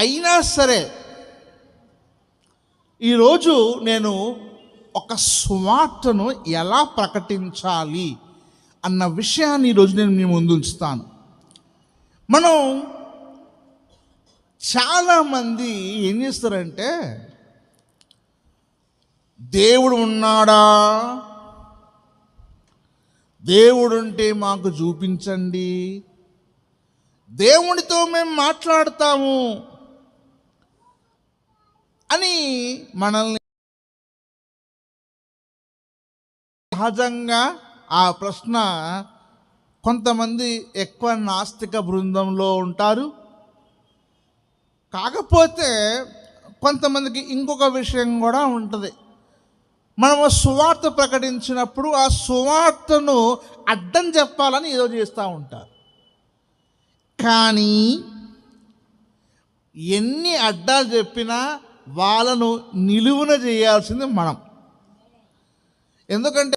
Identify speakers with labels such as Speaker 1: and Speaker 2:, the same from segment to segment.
Speaker 1: అయినా సరే ఈరోజు నేను ఒక సువార్తను ఎలా ప్రకటించాలి అన్న విషయాన్ని ఈరోజు నేను మీ ముందు ఉంచుతాను. మనం చాలామంది ఏం చేస్తారంటే, దేవుడు ఉన్నాడా, దేవుడుంటే మాకు చూపించండి, దేవుడితో మేము మాట్లాడతాము అని మనల్ని సహజంగా ఆ ప్రశ్న కొంతమంది ఎక్కువ నాస్తిక బృందంలో ఉంటారు. కాకపోతే కొంతమందికి ఇంకొక విషయం కూడా ఉంటుంది. మనము సువార్త ప్రకటించినప్పుడు ఆ సువార్తను అడ్డం చెప్పాలని ఏదో చేస్తూ ఉంటారు. కానీ ఎన్ని అడ్డాలు చెప్పినా వాళ్ళను నిలువున చేయాల్సింది మనం. ఎందుకంటే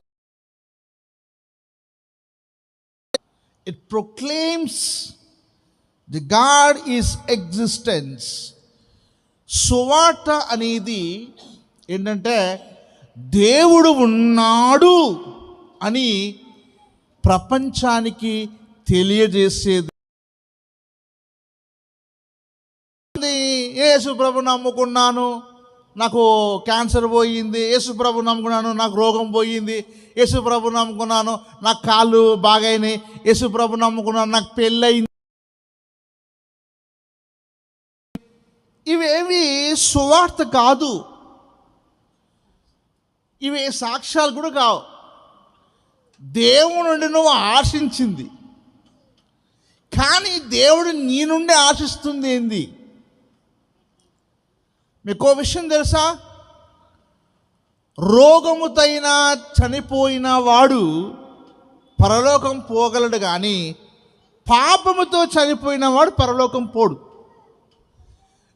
Speaker 1: it proclaims the God is existence. సువార్త అనేది ఏంటంటే దేవుడు ఉన్నాడు అని ప్రపంచానికి తెలియజేసేది. యేసు ప్రభు నమ్ముకున్నాను, నాకు క్యాన్సర్ పోయింది, యేసు ప్రభు నమ్ముకున్నాను, నాకు రోగం పోయింది, యేసు ప్రభు నమ్ముకున్నాను, నాకు కాళ్ళు బాగైనాయి, యేసు ప్రభు నమ్ముకున్నాను, నాకు పెళ్ళయింది. ఇవేవి సువార్త కాదు, ఇవి సాక్ష్యాలు కూడా కావు. దేవుడి నుండి నువ్వు ఆశించింది, కానీ దేవుడు నీ నుండి ఆశిస్తుంది ఏంది? మీకు విషయం తెలుసా? రోగముతైనా చనిపోయిన వాడు పరలోకం పోగలడు, కానీ పాపముతో చనిపోయిన వాడు పరలోకం పోడు.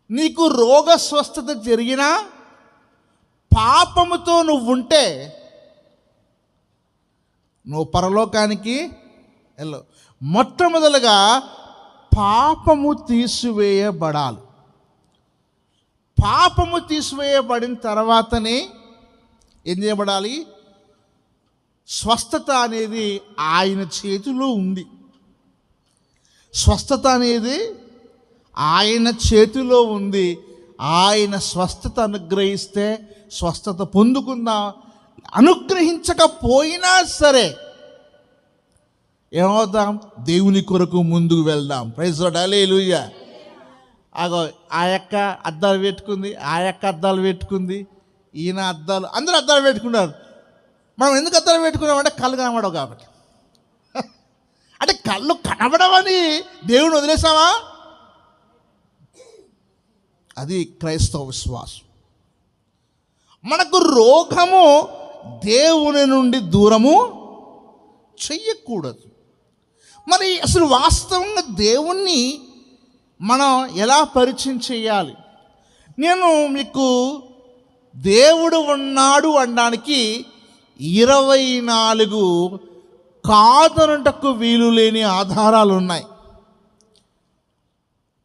Speaker 1: నీకు రోగ స్వస్థత జరిగినా పాపముతో నువ్వు ఉంటే నువ్వు పరలోకానికి వెళ్ళవు. మొట్టమొదలుగా పాపము తీసివేయబడాలి. పాపము తీసివేయబడిన తర్వాతనే ఏం చేయబడాలి? స్వస్థత అనేది ఆయన చేతిలో ఉంది. స్వస్థత అనేది ఆయన చేతిలో ఉంది. ఆయన స్వస్థత అనుగ్రహిస్తే స్వస్థత పొందుకుందాం, అనుగ్రహించకపోయినా సరే ఏమవుతాం? దేవుని కొరకు ముందుకు వెళ్దాం. ప్రైజ్ లార్డ్, హల్లెలూయా. అగో ఆ యొక్క అద్దాలు పెట్టుకుంది, ఆ యొక్క అద్దాలు పెట్టుకుంది, ఈయన అద్దాలు, అందరూ అద్దాలు పెట్టుకున్నారు. మనం ఎందుకు అద్దాలు పెట్టుకున్నామంటే కళ్ళు కనబడవు కాబట్టి. అంటే కళ్ళు కనబడవని దేవుని వదిలేసావా? అది క్రైస్తవ విశ్వాసం. మనకు రోగము దేవుని నుండి దూరము చెయ్యకూడదు. మరి అసలు వాస్తవంగా దేవుణ్ణి మనం ఎలా పరిచయం చేయాలి? నేను మీకు దేవుడు ఉన్నాడు అనడానికి 24 కాదనుటకు వీలు లేని ఆధారాలు ఉన్నాయి.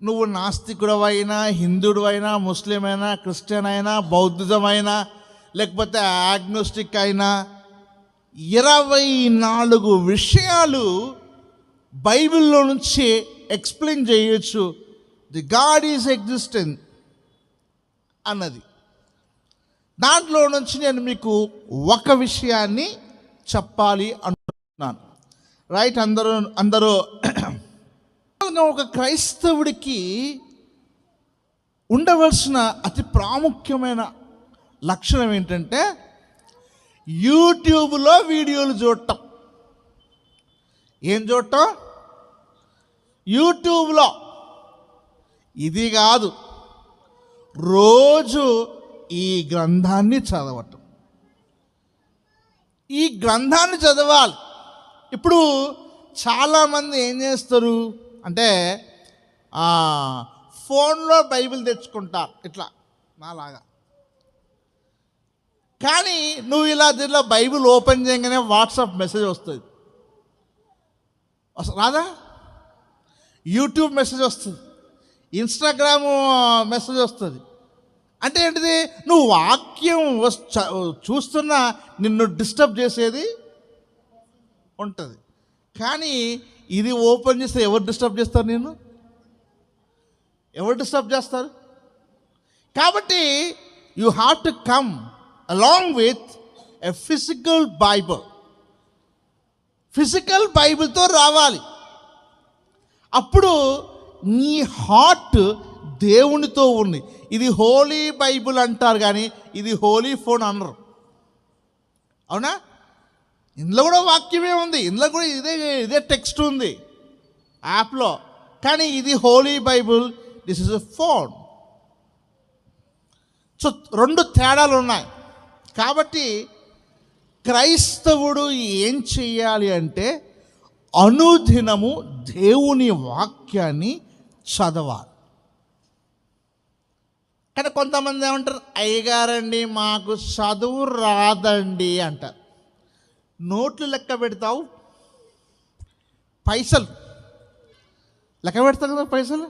Speaker 1: నువ్వు నాస్తికుడవైనా, హిందువుడైనా, ముస్లిం అయినా, క్రిస్టియన్ అయినా, బౌద్ధిజం అయినా, లేకపోతే ఆగ్నోస్టిక్ అయినా, 24 విషయాలు బైబిల్లో నుంచి ఎక్స్ప్లెయిన్ చేయొచ్చు. ది గాడ్ ఈజ్ ఎగ్జిస్టెంట్ అన్నది. దాంట్లో నుంచి నేను మీకు ఒక విషయాన్ని చెప్పాలి అనుకుంటున్నాను. రైట్? అందరూ ఒక క్రైస్తవుడికి ఉండవలసిన అతి ప్రాముఖ్యమైన లక్షణం ఏంటంటే యూట్యూబ్లో వీడియోలు చూడటం. ఏం చూడటం? యూట్యూబ్లో. ఇది కాదు, రోజు ఈ గ్రంథాన్ని చదవటం. ఈ గ్రంథాన్ని చదవాలి. ఇప్పుడు చాలామంది ఏం చేస్తారు అంటే ఫోన్లో బైబిల్ తెచ్చుకుంటారు, ఇట్లా నాలాగా. కానీ నువ్వు ఇలా దీనిలో బైబిల్ ఓపెన్ చేయగానే వాట్సాప్ మెసేజ్ వస్తుంది, రాదా? యూట్యూబ్ మెసేజ్ వస్తుంది. ఇన్స్టాగ్రాము మెసేజ్ వస్తుంది. అంటే ఏంటిది? నువ్వు వాక్యం చూస్తున్నా నిన్ను డిస్టర్బ్ చేసేది ఉంటుంది. కానీ ఇది ఓపెన్ చేస్తే ఎవరు డిస్టర్బ్ చేస్తారు? నిన్ను ఎవరు డిస్టర్బ్ చేస్తారు? కాబట్టి you have to come along with a physical Bible. Physical బైబిల్తో రావాలి. అప్పుడు నీ హార్ట్ దేవునితో ఉంది. ఇది హోలీ బైబుల్ అంటారు, కానీ ఇది హోలీ ఫోన్ అనరు. అవునా? ఇందులో కూడా వాక్యమే ఉంది, ఇందులో కూడా ఇదే టెక్స్ట్ ఉంది యాప్లో. కానీ ఇది Holy Bible, this is a phone. So 2 తేడాలు ఉన్నాయి. కాబట్టి క్రైస్తవుడు ఏం చెయ్యాలి అంటే అనుదినము దేవుని వాక్యాన్ని చదవాలి. కానీ కొంతమంది ఏమంటారు? అయ్యగారండి మాకు చదువు రాదండి అంటారు. నోట్లు లెక్క పెడతావు, పైసలు లెక్క పెడతావు కదా, పైసలు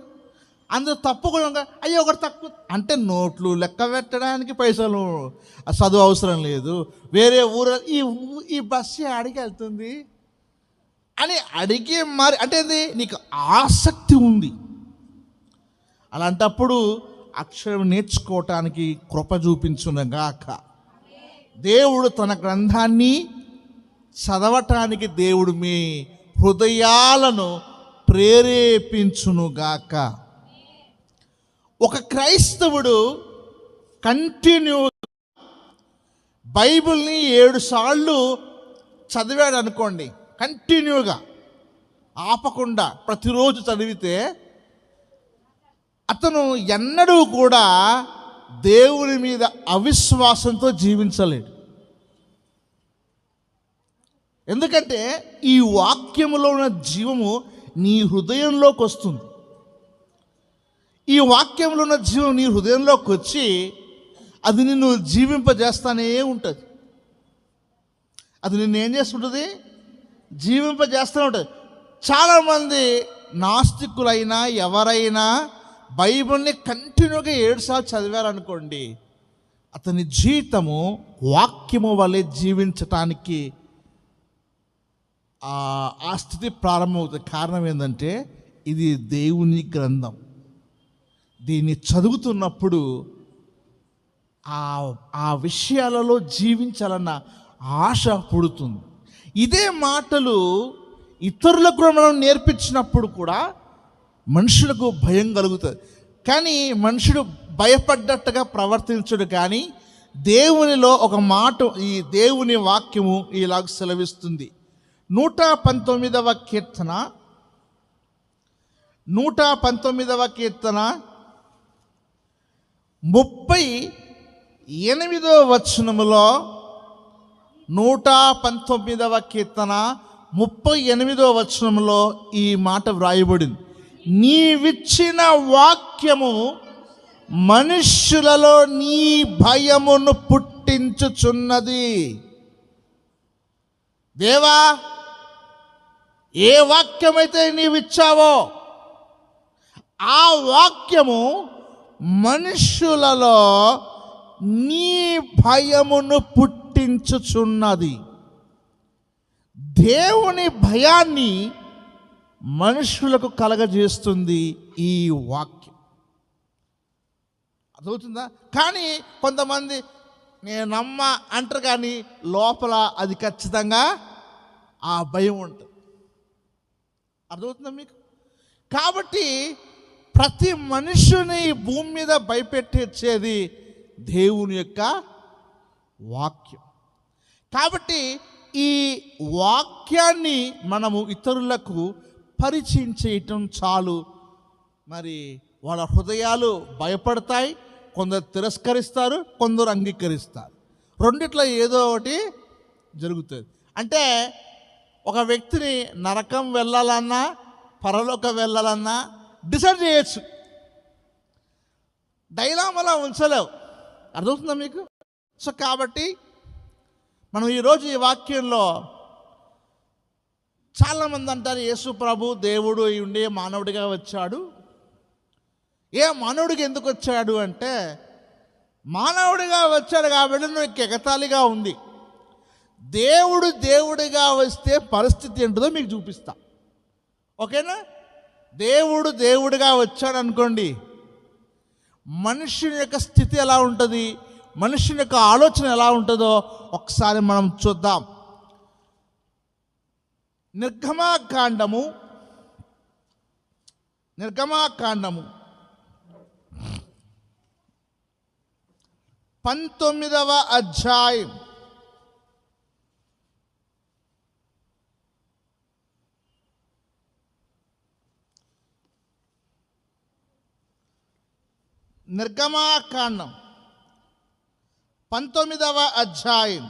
Speaker 1: అందులో తప్పు కూడా. అయ్యో ఒకటి తక్కువ అంటే నోట్లు లెక్క పెట్టడానికి పైసలు, చదువు అవసరం లేదు. వేరే ఊరు ఈ బస్సు అడిగి వెళ్తుంది అని అడిగి మరి అంటే నీకు ఆసక్తి ఉంది. అలాంటప్పుడు అక్షరం నేర్చుకోవటానికి కృప చూపించునుగాక. దేవుడు తన గ్రంథాన్ని చదవటానికి దేవుడు మీ హృదయాలను ప్రేరేపించునుగాక. ఒక క్రైస్తవుడు కంటిన్యూ బైబిల్ని 7 సార్లు చదివాడు అనుకోండి, కంటిన్యూగా ఆపకుండా ప్రతిరోజు చదివితే అతను ఎన్నడూ కూడా దేవుని మీద అవిశ్వాసంతో జీవించలేడు. ఎందుకంటే ఈ వాక్యములో ఉన్న జీవము నీ హృదయంలోకి వస్తుంది. ఈ వాక్యంలో ఉన్న జీవం నీ హృదయంలోకి వచ్చి అది నిన్ను జీవింపజేస్తానే ఉంటుంది. అది నిన్ను ఏం చేస్తుంటుంది? జీవింపజేస్తూనే ఉంటుంది. చాలామంది నాస్తికులైనా ఎవరైనా బైబిల్ని కంటిన్యూగా 7 సార్లు చదివారనుకోండి, అతని జీవితము వాక్యము వలె జీవించటానికి ఆ స్థితి ప్రారంభమవుతుంది. కారణం ఏంటంటే ఇది దేవుని గ్రంథం. దీన్ని చదువుతున్నప్పుడు ఆ విషయాలలో జీవించాలన్న ఆశ పుడుతుంది. ఇదే మాటలు ఇతరులకు కూడా మనం నేర్పించినప్పుడు కూడా మనుషులకు భయం కలుగుతుంది. కానీ మనుషుడు భయపడ్డట్టుగా ప్రవర్తించడు. కానీ దేవునిలో ఒక మాట, ఈ దేవుని వాక్యము ఇలాగ సెలవిస్తుంది. 119వ కీర్తన 119వ కీర్తన 38వ వచనములో 119వ కీర్తన 38వ వచనంలో ఈ మాట వ్రాయబడింది. నీవిచ్చిన వాక్యము మనుష్యులలో నీ భయమును పుట్టించుచున్నది. దేవా, ఏ వాక్యమైతే నీవిచ్చావో ఆ వాక్యము మనుష్యులలో నీ భయమును పుట్టించుచున్నది. దేవుని భయాన్ని మనుషులకు కలగజేస్తుంది ఈ వాక్యం. అర్థమవుతుందా? కానీ కొంతమంది నేను నమ్మ అంటారు, కానీ లోపల అది ఖచ్చితంగా ఆ భయం ఉంటుంది. అర్థమవుతుందా మీకు? కాబట్టి ప్రతి మనుషుని భూమి మీద భయపెట్టేది దేవుని యొక్క వాక్యం. కాబట్టి ఈ వాక్యాన్ని మనము ఇతరులకు పరిచయం చేయటం చాలు. మరి వాళ్ళ హృదయాలు భయపడతాయి. కొందరు తిరస్కరిస్తారు, కొందరు అంగీకరిస్తారు. రెండిట్లో ఏదో ఒకటి జరుగుతుంది. అంటే ఒక వ్యక్తిని నరకం వెళ్ళాలన్నా పరలోకం వెళ్ళాలన్నా డిసైడ్ చేయొచ్చు. డైలామాలా ఉంచలేవు. అర్థమవుతుందా మీకు? సో కాబట్టి మనం ఈరోజు ఈ వాక్యంలో చాలామంది అంటారు యేసు ప్రభు దేవుడు అయి ఉండే మానవుడిగా వచ్చాడు, మానవుడికి ఎందుకు వచ్చాడు అంటే, మానవుడిగా వచ్చాడు కాబట్టి నీకు ఎగతాళిగా ఉంది. దేవుడిగా వస్తే పరిస్థితి ఏంటో మీకు చూపిస్తా. ఓకేనా? దేవుడిగా వచ్చాడు అనుకోండి, మనుషుని యొక్క స్థితి ఎలా ఉంటుంది, మనుషుని యొక్క ఆలోచన ఎలా ఉంటుందో ఒకసారి మనం చూద్దాం. నిర్గమాకాండము 19వ అధ్యాయం నిర్గమాకాండం 19వ అధ్యాయం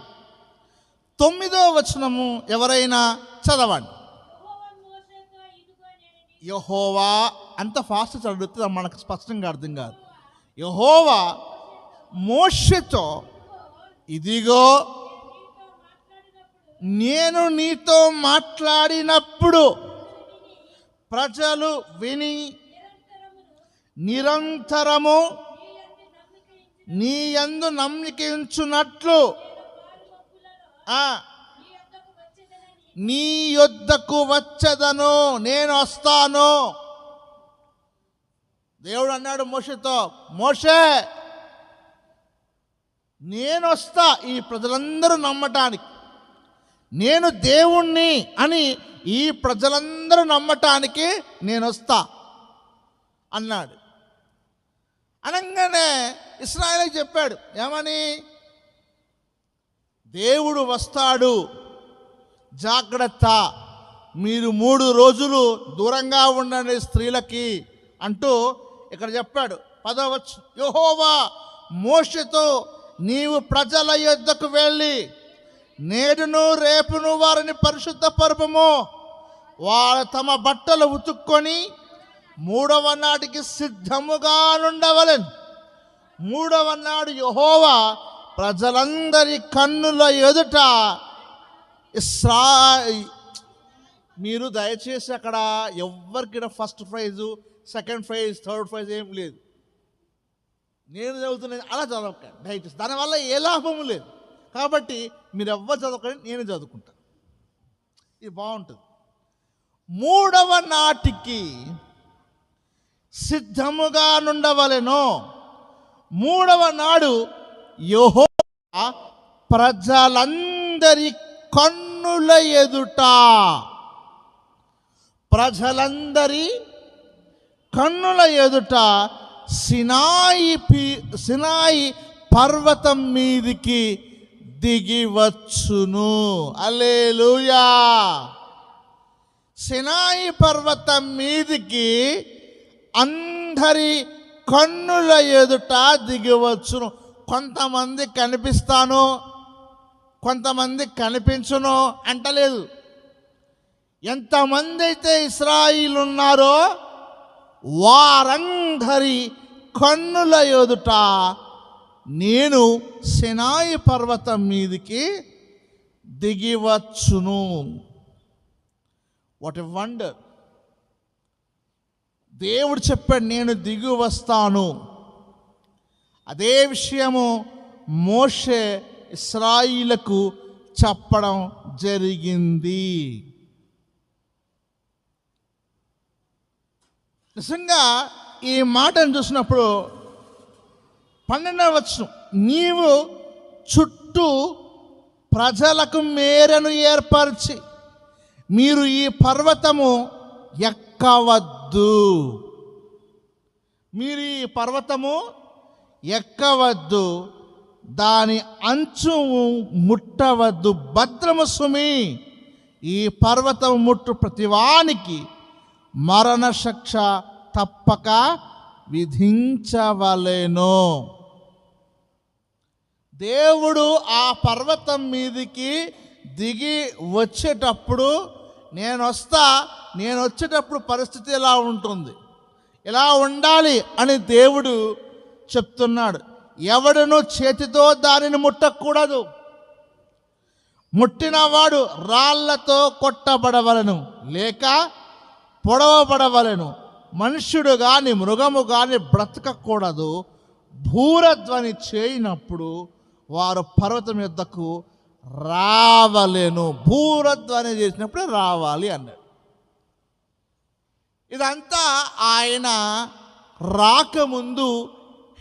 Speaker 1: 9వ వచనము ఎవరైనా చదవండి. యెహోవా, అంత ఫాస్ట్ చదివితే మనకు స్పష్టంగా అర్థం కాదు. యెహోవా మోషేతో, ఇదిగో నేను నీతో మాట్లాడినప్పుడు ప్రజలు విని నిరంతరము నీ యందు నమ్మిక ఉంచునట్లు నీ యొద్దకు వచ్చేదను, నేను వస్తాను. దేవుడు అన్నాడు మోషేతో, మోషే నేను వస్తా ఈ ప్రజలందరూ నమ్మటానికి, నేను దేవుణ్ణి అని ఈ ప్రజలందరూ నమ్మటానికి నేను వస్తా అన్నాడు. అనగానే ఇశ్రాయేలుకి చెప్పాడు, ఏమని? దేవుడు వస్తాడు, జాగ్రత్త, మీరు 3 రోజులు దూరంగా ఉండండి స్త్రీలకి అంటూ ఇక్కడ చెప్పాడు. 10వ వచనం, యెహోవా మోషేతో, నీవు ప్రజల యొద్దకు వెళ్ళి నేడును రేపును వారిని పరిశుద్ధపరపము, వారు తమ బట్టలు ఉతుక్కొని 3వ నాటికి సిద్ధముగా నుండవలెను. 3వ నాడు యెహోవా ప్రజలందరి కన్నుల ఎదుట మీరు దయచేసి అక్కడ ఎవరికి first prize, second prize, third prize ఏం లేదు. నేను చదువుతున్నాను అలా చదవకండి దయచేసి, దానివల్ల ఏ లాభము లేదు. కాబట్టి మీరు ఎవ్వరు చదవకండి, నేను చదువుకుంటాను. ఇది బాగుంటుంది. 3వ నాటికి సిద్ధముగా నుండవలెను. 3వ నాడు యెహోవా ప్రజలందరి కన్నుల ఎదుట, ప్రజలందరి కన్నుల ఎదుట సినాయి పర్వతం మీదికి దిగివచ్చును. హల్లెలూయా. సినాయి పర్వతం మీదికి అందరి కన్నుల ఎదుట దిగివచ్చును. కొంతమంది కనిపిస్తాను, కొంతమంది కనిపించును అంటలేదు. ఎంతమంది అయితే ఇశ్రాయేలు ఉన్నారో వారందరి కన్నుల ఎదుట నేను సినాయి పర్వతం మీదికి దిగివచ్చును. What a wonder! దేవుడు చెప్పాడు, నేను దిగి వస్తాను. అదే విషయము మోషే ఇశ్రాయేలుకు చెప్పడం జరిగింది. నిజంగా ఈ మాటను చూసినప్పుడు 12వ వచనం, నీవు చుట్టూ ప్రజలకు మేరను ఏర్పరిచి మీరు ఈ పర్వతము ఎక్కవద్దు, మీరు ఈ పర్వతము ఎక్కవద్దు, దాని అంచు ముట్టవద్దు, భద్రము సుమి, ఈ పర్వతం ముట్టు ప్రతివానికి మరణ శిక్ష తప్పక విధించవలెను. దేవుడు ఆ పర్వతం మీదికి దిగి వచ్చేటప్పుడు నేను వచ్చేటప్పుడు పరిస్థితి ఎలా ఉంటుంది, ఎలా ఉండాలి అని దేవుడు చెప్తున్నాడు. ఎవడును చేతితో దానిని ముట్టకూడదు, ముట్టినవాడు రాళ్లతో కొట్టబడవలను లేక పొడవబడవలను, మనుష్యుడు కానీ మృగము కానీ బ్రతకకూడదు, భూరధ్వని చేయనప్పుడు వారు పర్వతం యొద్దకు రావలేను. భూరధ్వని చేసినప్పుడే రావాలి అన్నాడు. ఇదంతా ఆయన రాకముందు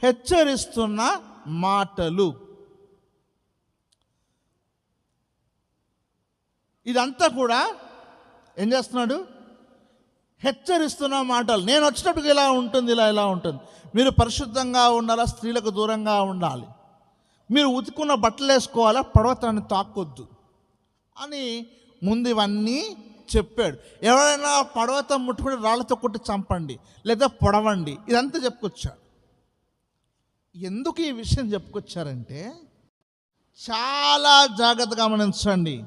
Speaker 1: హెచ్చరిస్తున్న మాటలు. ఇదంతా కూడా ఏం చేస్తున్నాడు? హెచ్చరిస్తున్న మాటలు. నేను వచ్చినప్పుడు ఇలా ఉంటుంది, ఇలా ఉంటుంది. మీరు పరిశుద్ధంగా ఉండాలా, స్త్రీలకు దూరంగా ఉండాలి, మీరు ఉతుకున్న బట్టలు వేసుకోవాలా, పర్వతాన్ని తాకొద్దు అని ముందు ఇవన్నీ చెప్పాడు. ఎవరైనా పర్వతం ముట్టుకుని రాళ్ళతో కొట్టి చంపండి లేదా పొడవండి, ఇదంతా చెప్పుకొచ్చాడు. ఎందుకు ఈ విషయం చెప్పుకొచ్చారంటే చాలా జాగ్రత్తగా గమనించండి.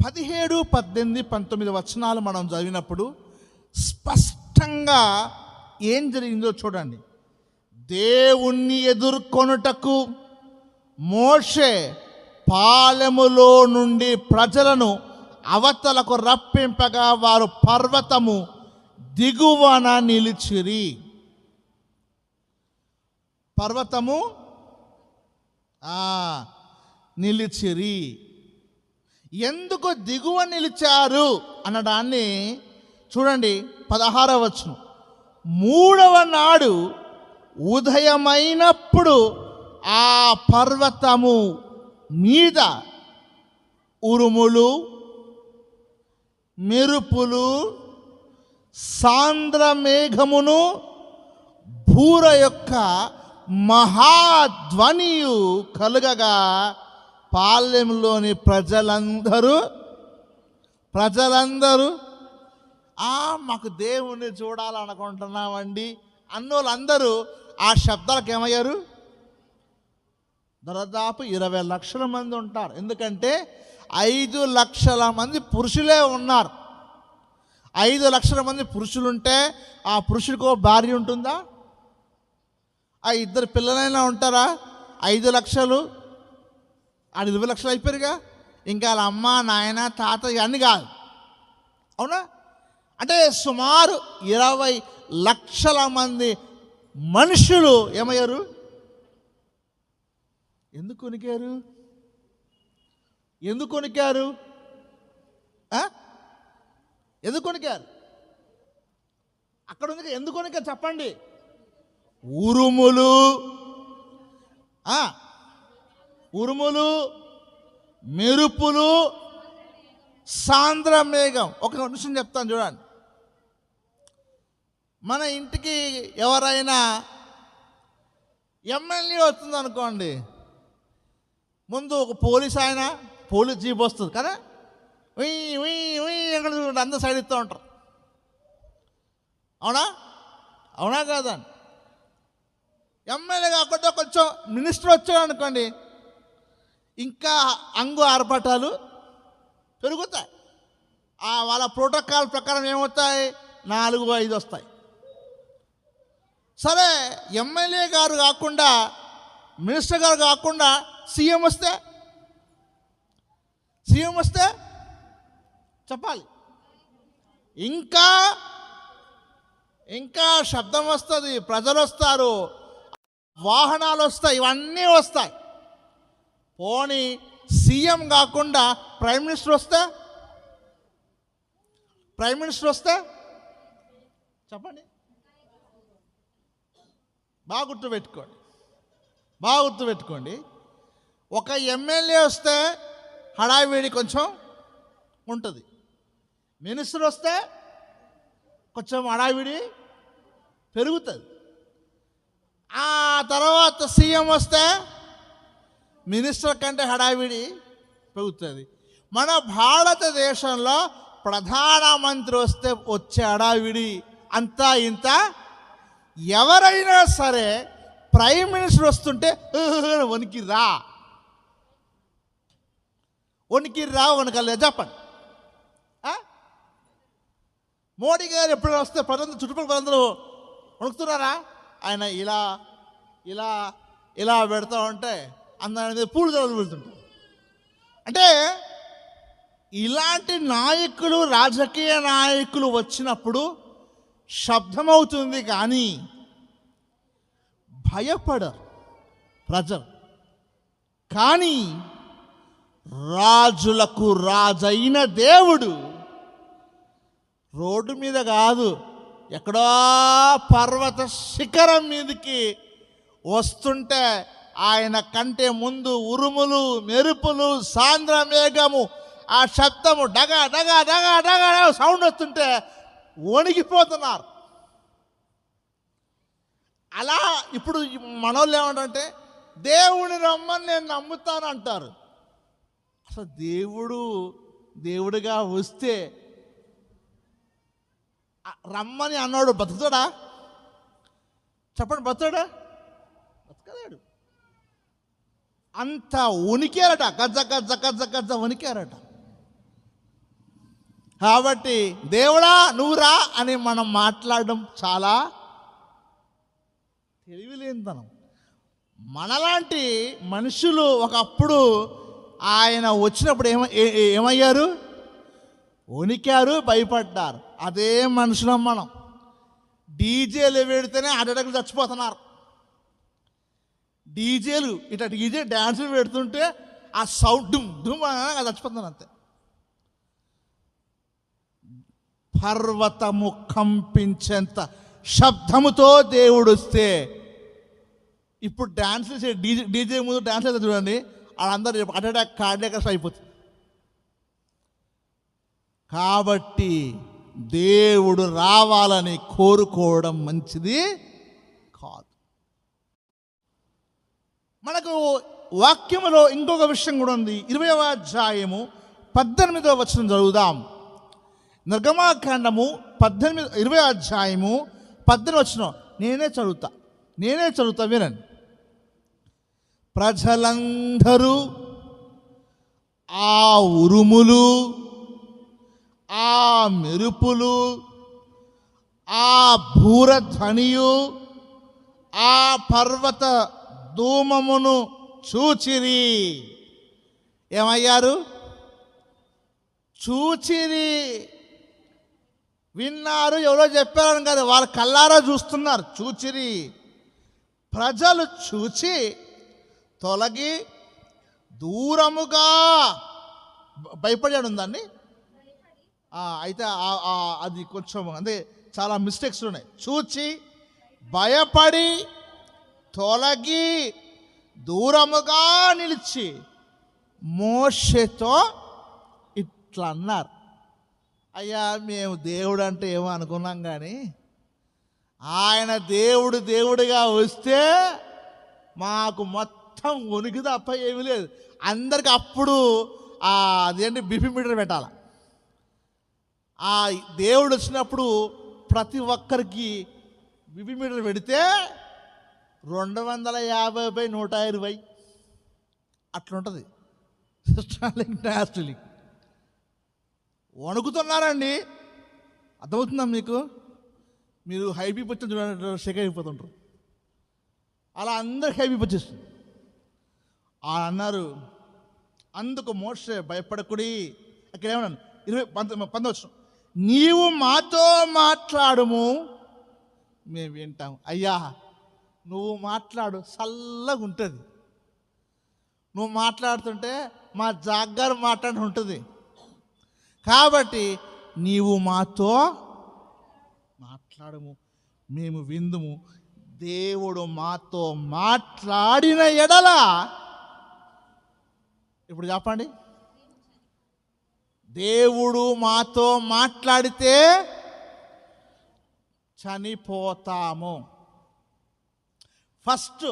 Speaker 1: 17, 18, 19 వచనాలు మనం చదివినప్పుడు స్పష్టంగా ఏం జరిగిందో చూడండి. దేవుణ్ణి ఎదుర్కొనుటకు మోషే పాలెములో నుండి ప్రజలను అవతలకు రప్పింపగా వారు పర్వతము దిగువన నిలిచిరి. పర్వతము నిలిచిరి. ఎందుకు దిగువ నిలిచారు అనడాన్ని చూడండి. 16వ వచనం, 3వ నాడు ఉదయమైనప్పుడు ఆ పర్వతము మీద ఉరుములు, మెరుపులు, సాంద్ర మేఘమును, భూర యొక్క మహాధ్వనియు కలుగగా పాలెంలోని ప్రజలందరూ మాకు దేవుణ్ణి చూడాలనుకుంటున్నామండి అన్నోళ్ళందరూ ఆ శబ్దాలకు ఏమయ్యారు? దాదాపు 20 లక్షల మంది ఉంటారు. ఎందుకంటే 5 లక్షల మంది పురుషులే ఉన్నారు. 5 లక్షల మంది పురుషులుంటే ఆ పురుషుడికి భార్య ఉంటుందా? ఆ 2 పిల్లలైనా ఉంటారా? 5 లక్షలు 20 లక్షలు అయిపోయారుగా. ఇంకా వాళ్ళ అమ్మ, నాయన, తాత ఇవన్నీ కాదు, అవునా? అంటే సుమారు 20 లక్షల మంది మనుషులు ఏమయ్యారు? ఎందుకు వణికారు? ఎందుకు వణికారు? అక్కడ ఉంది, ఎందుకు వణికారు చెప్పండి. ఉరుములు, మెరుపులు, సాంద్ర మేఘం. ఒక నిమిషం చెప్తాను చూడండి. మన ఇంటికి ఎవరైనా ఎమ్మెల్యే వస్తుంది అనుకోండి, ముందు ఒక పోలీస్ జీప్ వస్తుంది కదా, ఎక్కడ అందరు సైడ్ ఇస్తూ ఉంటారు, అవునా కాదండి? ఎమ్మెల్యే కాకుండా కొంచెం మినిస్టర్ వచ్చాడు అనుకోండి, ఇంకా ఆర్భటాలు పెరుగుతాయి. వాళ్ళ ప్రోటోకాల్ ప్రకారం ఏమవుతాయి? 4, 5 వస్తాయి. సరే, ఎమ్మెల్యే గారు కాకుండా, మినిస్టర్ గారు కాకుండా సీఎం వస్తే చెప్పాలి, ఇంకా శబ్దం వస్తుంది, ప్రజలు వస్తారు, వాహనాలు వస్తాయి, ఇవన్నీ వస్తాయి. పోనీ సీఎం కాకుండా ప్రైమ్ మినిస్టర్ వస్తే చెప్పండి. బాగా గుర్తుపెట్టుకోండి. ఒక ఎమ్మెల్యే వస్తే హడావిడి కొంచెం ఉంటుంది, మినిస్టర్ వస్తే కొంచెం హడావిడి పెరుగుతుంది. ఆ తర్వాత సీఎం వస్తే మినిస్టర్ కంటే హడావిడి పెరుగుతుంది. మన భారతదేశంలో ప్రధానమంత్రి వస్తే వచ్చే హడావిడి అంతా ఇంత. ఎవరైనా సరే ప్రైమ్ మినిస్టర్ వస్తుంటే వణికిరా చెప్పండి. మోడీ గారు ఎప్పుడైనా వస్తే చుట్టుపక్కల ప్రజలందరూ వణుకుతున్నారా? ఆయన ఇలా ఇలా ఇలా పెడతా ఉంటే అందరి మీద పూలు జల్లులు పెడుతుంటారు. అంటే ఇలాంటి నాయకులు, రాజకీయ నాయకులు వచ్చినప్పుడు శబ్దమవుతుంది, కానీ భయపడరు ప్రజలు. కానీ రాజులకు రాజైన దేవుడు రోడ్డు మీద కాదు, ఎక్కడో పర్వత శిఖరం మీదకి వస్తుంటే ఆయన కంటే ముందు ఉరుములు, మెరుపులు, సాంద్ర మేఘము, ఆ శబ్దము డగ డగ డగ డగ సౌండ్ వస్తుంటే వణికిపోతున్నారు. అలా ఇప్పుడు మనోళ్ళు ఏమంటారంటే దేవుని రమ్మని నేను నమ్ముతాను అంటారు. అసలు దేవుడిగా వస్తే రమ్మని అన్నాడు బతుకుతాడా? చెప్పండి, బతుకుతాడా? బతకలేడు. అంత ఉనికారట, గజ్జ గజ్జ గజ్జ గజ్జ ఉనికారట. కాబట్టి దేవుడా నువ్వురా అని మనం మాట్లాడడం చాలా తెలివిలేనితనం. మనలాంటి మనుషులు ఒకప్పుడు ఆయన వచ్చినప్పుడు ఏమయ్యారు? వణికారు, భయపడ్డారు. అదే మనుషులం మనం. డీజేలు పెడితేనే అడగలు చచ్చిపోతున్నారు. డీజే డ్యాన్సులు పెడుతుంటే ఆ సౌండ్ డుమ్ డుమ్ చచ్చిపోతున్నారు అంతే. పర్వతము కంపించేంత శబ్దముతో దేవుడు వస్తే, ఇప్పుడు డ్యాన్సులు డీజే ముందు డ్యాన్స్ అయితే చూడండి, వాళ్ళందరూ అటాక్ కార్డియాక్ అయిపోతుంది. కాబట్టి దేవుడు రావాలని కోరుకోవడం మంచిది కాదు. మనకు వాక్యములో ఇంకొక విషయం కూడా ఉంది. 20వ అధ్యాయము 18వ వచనం చదువుదాం. నిర్గమాకాండము 20వ అధ్యాయము 18వ వచనం నేనే చదువుతా వినండి. ప్రజలందరూ ఆ ఉరుములు, ఆ మెరుపులు, ఆ భూరధ్వనియు, ఆ పర్వత ధూమమును చూచిరి. ఏమయ్యారు? చూచిరి. విన్నారు, ఎవరో చెప్పారని కాదు, వాళ్ళ కళ్ళారా చూస్తున్నారు. చూచిరి. ప్రజలు చూచి తొలగి దూరముగా భయపడాడు ఉందండి. అయితే అది కొంచెం అంటే చాలా మిస్టేక్స్ ఉన్నాయి. చూచి భయపడి తొలగి దూరముగా నిలిచి మోషేతో ఇట్లా అన్నారు, అయ్యా మేము దేవుడు అంటే ఏమో అనుకున్నాం, కానీ ఆయన దేవుడిగా వస్తే మాకు మొత్తం వణికి తప్ప ఏమీ లేదు. అందరికి అప్పుడు అదేంటి బీపీ మీటర్ పెట్టాలి. ఆ దేవుడు వచ్చినప్పుడు ప్రతి ఒక్కరికి బీపీ మీటర్ పెడితే 250/120 అట్లుంటుంది. సిస్టలింగ్ వణుకుతున్నారండి. అర్థమవుతుందా మీకు? మీరు హై బీపీ వచ్చి చూడండి, షేక్ అయిపోతుంటారు. అలా అందరికి హై బీపీ వచ్చేస్తుంది. అన్నారు. అందుకు మోషే భయపడకుడి. అక్కడ ఏమన్నాను? 19 నీవు మాతో మాట్లాడుము, మేము వింటాం. అయ్యా నువ్వు మాట్లాడు, చల్లగా ఉంటుంది. నువ్వు మాట్లాడుతుంటే మా జాగ్గారు మాట్లాడి ఉంటుంది. కాబట్టి నీవు మాతో మాట్లాడము, మేము విందుము. దేవుడు మాతో మాట్లాడిన ఎడల, ఇప్పుడు చెప్పండి, దేవుడు మాతో మాట్లాడితే చనిపోతాము. ఫస్ట్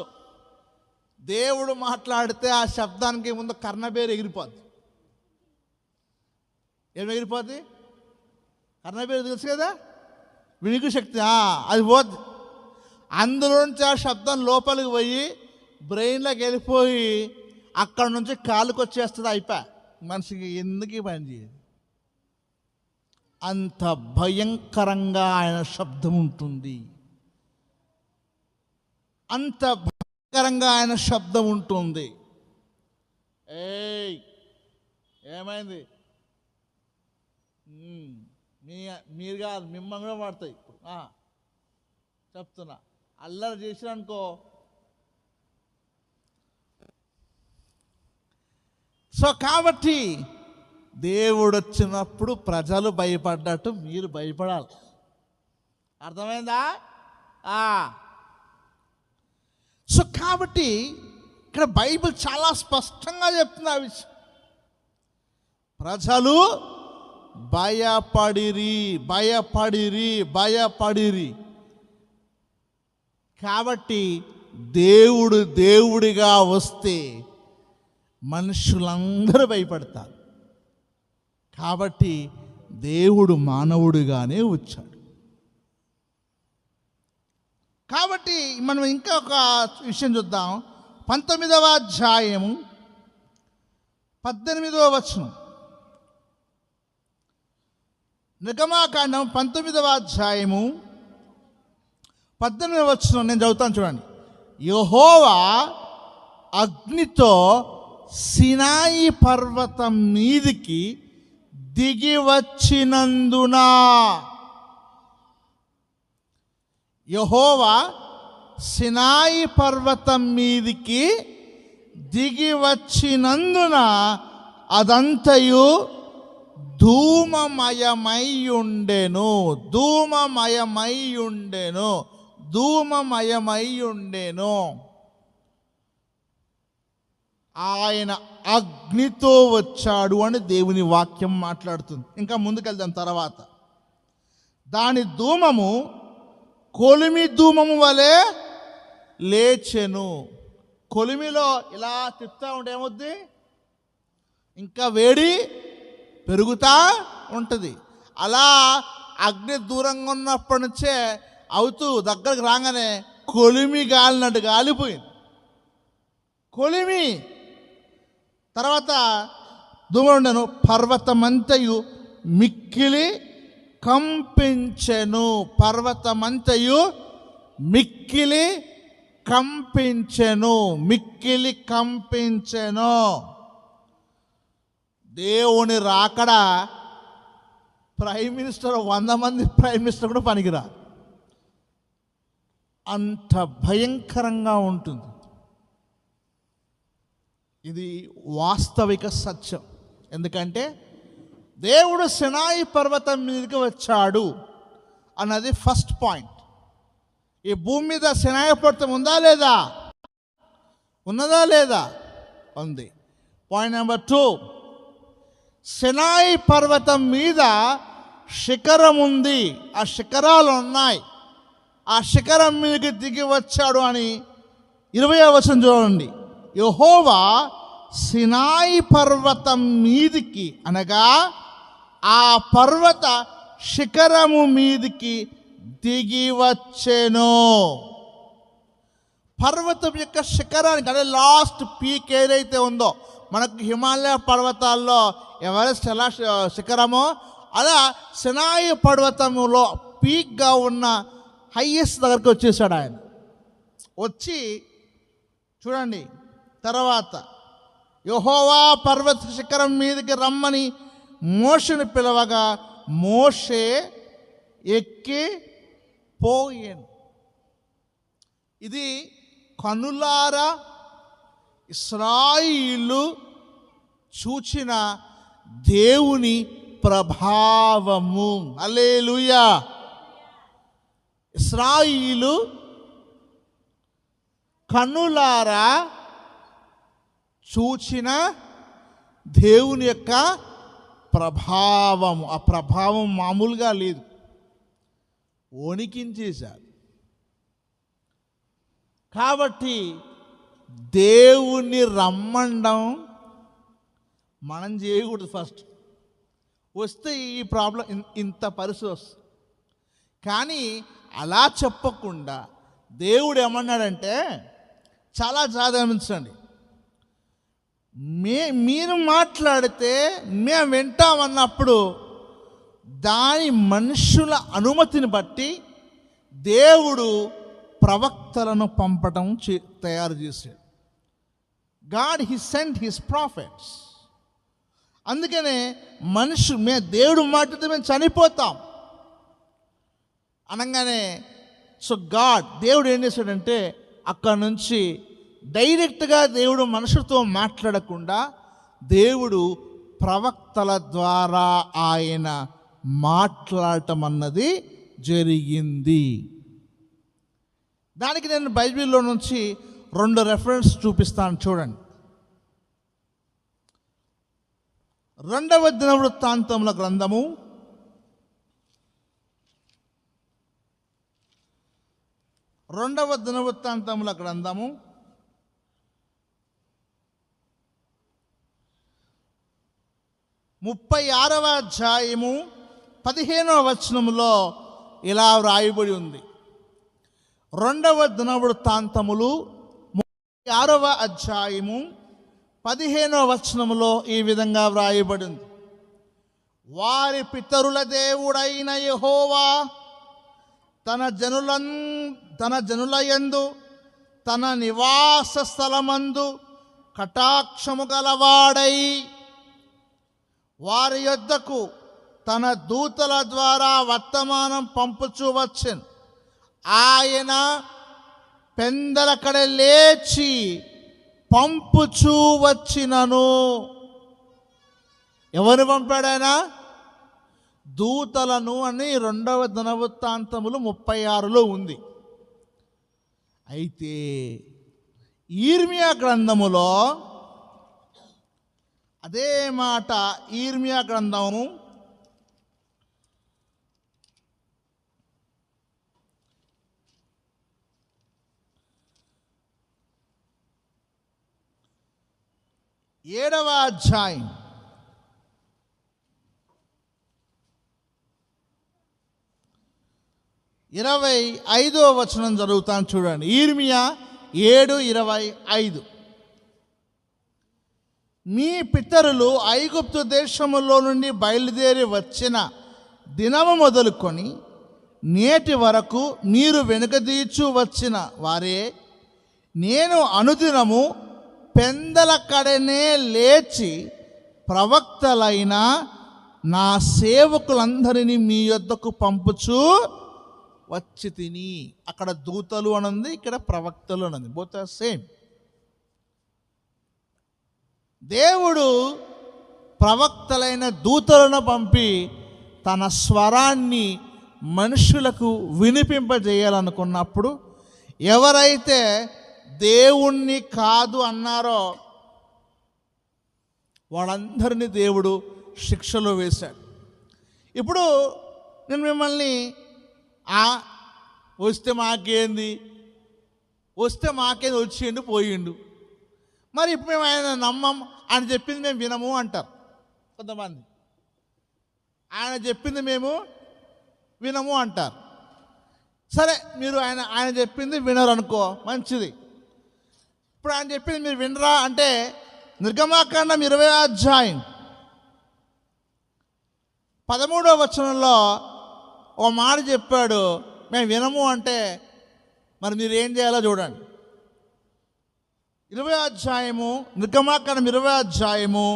Speaker 1: దేవుడు మాట్లాడితే ఆ శబ్దానికి ముందు కర్ణబేరు ఎగిరిపోద్ది. ఏం ఎగిరిపోద్ది? కర్ణబేరు తెలుసు కదా, వినికిడి శక్తి. అది పోద్ది. అందులోంచి ఆ శబ్దం లోపలికి పోయి బ్రెయిన్లోకి వెళ్ళిపోయి అక్కడ నుంచి కాలుకి వచ్చేస్తుంది. అయిపోయా, మనిషికి ఎందుకు పని చేయదు. అంత భయంకరంగా ఆయన శబ్దం ఉంటుంది. అంత భయంకరంగా ఆయన శబ్దం ఉంటుంది. ఏమైంది? మీరు కాదు, మిమ్మల్ని కూడా పడతాయి. ఇప్పుడు చెప్తున్నా, అల్లరి చేసిరనుకో. సో కాబట్టి దేవుడు వచ్చినప్పుడు ప్రజలు భయపడ్డట్టు మీరు భయపడాలి. అర్థమైందా? సో కాబట్టి ఇక్కడ బైబిల్ చాలా స్పష్టంగా చెప్తుంది ఆ విషయం. ప్రజలు భయపడిరి భయపడిరి భయపడిరి. కాబట్టి దేవుడు దేవుడిగా వస్తే మనుషులందరూ భయపడతారు. కాబట్టి దేవుడు మానవుడిగానే వచ్చాడు. కాబట్టి మనం ఇంకా ఒక విషయం చూద్దాం. 19వ అధ్యాయము 18వ వచనం. నిర్గమాకాండం 19వ అధ్యాయము 18వ వచనం నేను చదువుతాను, చూడండి. యెహోవా అగ్నితో సినాయి పర్వతం మీదికి దిగి వచ్చినందున, యెహోవా సినాయి పర్వతం మీదికి దిగి వచ్చినందున అదంతయు ధూమమయమయ్యుండెను ధూమమయమయ్యుండెను ధూమమయమయ్యుండెను. ఆయన అగ్నితో వచ్చాడు అని దేవుని వాక్యం మాట్లాడుతుంది. ఇంకా ముందుకెళ్దాం. తర్వాత దాని ధూమము కొలిమి ధూమము వలె లేచెను. కొలిమిలో ఇలా తిప్పుతూ ఉంటే ఏమవుద్ది? ఇంకా వేడి పెరుగుతూ ఉంటుంది. అలా అగ్ని దూరంగా ఉన్నప్పటి నుంచే అవుతూ దగ్గరకు రాగానే కొలిమి గాలినట్టు గాలిపోయింది. కొలిమి తర్వాత ధూమం ఉండెను. పర్వతమంతయు మిక్కిలి కంపించెను. పర్వతమంతయు మిక్కిలి కంపించెను. మిక్కిలి కంపించెను. దేవుని రాకడ ప్రైమ్ మినిస్టర్ 100 మంది ప్రైమ్ మినిస్టర్ కూడా పనికిరా, అంత భయంకరంగా ఉంటుంది. ఇది వాస్తవిక సత్యం. ఎందుకంటే దేవుడు సినాయి పర్వతం మీదకి వచ్చాడు అన్నది ఫస్ట్ పాయింట్. ఈ భూమి మీద సినాయి పర్వతం ఉందా లేదా? ఉన్నదా లేదా? ఉంది. పాయింట్ నెంబర్ 2, సినాయి పర్వతం మీద శిఖరం ఉంది, ఆ శిఖరాలు ఉన్నాయి. ఆ శిఖరం మీదకి దిగి వచ్చాడు అని 20వ వచనం చూడండి. యెహోవా సినాయి పర్వతం మీదికి, అనగా ఆ పర్వత శిఖరము మీదికి దిగి వచ్చెను. పర్వతం యొక్క శిఖరానికి, అంటే లాస్ట్ పీక్ ఏదైతే ఉందో, మనకు హిమాలయ పర్వతాల్లో ఎవరెస్ట్ ఎలా శిఖరమో అలా సినాయి పర్వతములో పీక్గా ఉన్న హైయెస్ట్ దగ్గరికి వచ్చేసాడు ఆయన. వచ్చి చూడండి, తర్వాత యెహోవా పర్వత శిఖరం మీదకి రమ్మని మోషేని పిలవగా మోషే ఎక్కి పోయాను. ఇది కనులారా ఇశ్రాయేలు చూచిన దేవుని ప్రభావము. హల్లెలూయా. ఇశ్రాయేలు కనులారా చూచిన దేవుని యొక్క ప్రభావము. ఆ ప్రభావం మామూలుగా లేదు, వణికించేశారు. కాబట్టి దేవుణ్ణి రమ్మండం మనం చేయకూడదు. ఫస్ట్ వస్తే ఈ ప్రాబ్లం, ఇంత పరిస్థితి వస్తుంది. కానీ అలా చెప్పకుండా దేవుడు ఏమన్నాడంటే, చాలా జాగ్రత్తగా గమనించండి. మీరు మాట్లాడితే మేము వింటామన్నప్పుడు దాని మనుషుల అనుమతిని బట్టి దేవుడు ప్రవక్తలను పంపడం తయారు చేశాడు. God he sent his prophets. అందుకనే దేవుడు మాట్లాడితే మేము చనిపోతాం అనగానే దేవుడు ఏం చేశాడంటే అక్కడ నుంచి డైరెక్ట్గా దేవుడు మనుషులతో మాట్లాడకుండా దేవుడు ప్రవక్తల ద్వారా ఆయన మాట్లాడటం అన్నది జరిగింది. దానికి నేను బైబిల్లో నుంచి 2 రెఫరెన్స్ చూపిస్తాను చూడండి. 2వ దినవృత్తాంతముల గ్రంథము 36వ అధ్యాయము 15వ వచనములో ఇలా వ్రాయబడి ఉంది. 2వ దినవృత్తాంతములు 36వ అధ్యాయము 15వ వచనములో ఈ విధంగా వ్రాయబడింది. వారి పితరుల దేవుడైన యెహోవా తన జనులయందు తన నివాస స్థలమందు కటాక్షము గలవాడై వారి యొద్దకు తన దూతల ద్వారా వర్తమానం పంపుచూ వచ్చెను. ఆయన పెందలకడ లేచి పంపుచూ వచ్చినను. ఎవరు పంపాడాయన? దూతలను అని 2వ దినవృత్తాంతములు 36లో ఉంది. అయితే యిర్మీయా గ్రంథములో అదే మాట, యిర్మీయా గ్రంథము 7వ అధ్యాయం 25వ వచనం చదువుతాను చూడండి. యిర్మీయా 7:25. మీ పితరులు ఐగుప్తు దేశములో నుండి బయలుదేరి వచ్చిన దినము మొదలుకొని నేటి వరకు మీరు వెనుకదీచు వచ్చిన వారే నేను అనుదినము పెందల కడనే లేచి ప్రవక్తలైన నా సేవకులందరినీ మీ యొద్దకు పంపుచూ వచ్చి తిని. అక్కడ దూతలు అనుంది, ఇక్కడ ప్రవక్తలు అనుంది. Both are same. దేవుడు ప్రవక్తలైన దూతలను పంపి తన స్వరాన్ని మనుషులకు వినిపింపజేయాలనుకున్నప్పుడు ఎవరైతే దేవుణ్ణి కాదు అన్నారో వాళ్ళందరినీ దేవుడు శిక్షలో వేశాడు. ఇప్పుడు నేను మిమ్మల్ని వస్తే మాకేంది వచ్చిండు పోయిండు, మరి ఇప్పుడు మేము ఆయన నమ్మం, ఆయన చెప్పింది మేము వినము అంటారు కొంతమంది. ఆయన చెప్పింది మేము వినము అంటారు. సరే, మీరు ఆయన చెప్పింది వినరు అనుకో, మంచిది. ఇప్పుడు ఆయన చెప్పింది మీరు వినరా అంటే నిర్గమాకాండం 20వ అధ్యాయం 13వ వచనంలో ఓ మాట చెప్పాడు, మేము వినము అంటే మరి మీరు ఏం చేయాలో చూడండి. 20వ అధ్యాయము నిర్గమాకాండం 20వ అధ్యాయము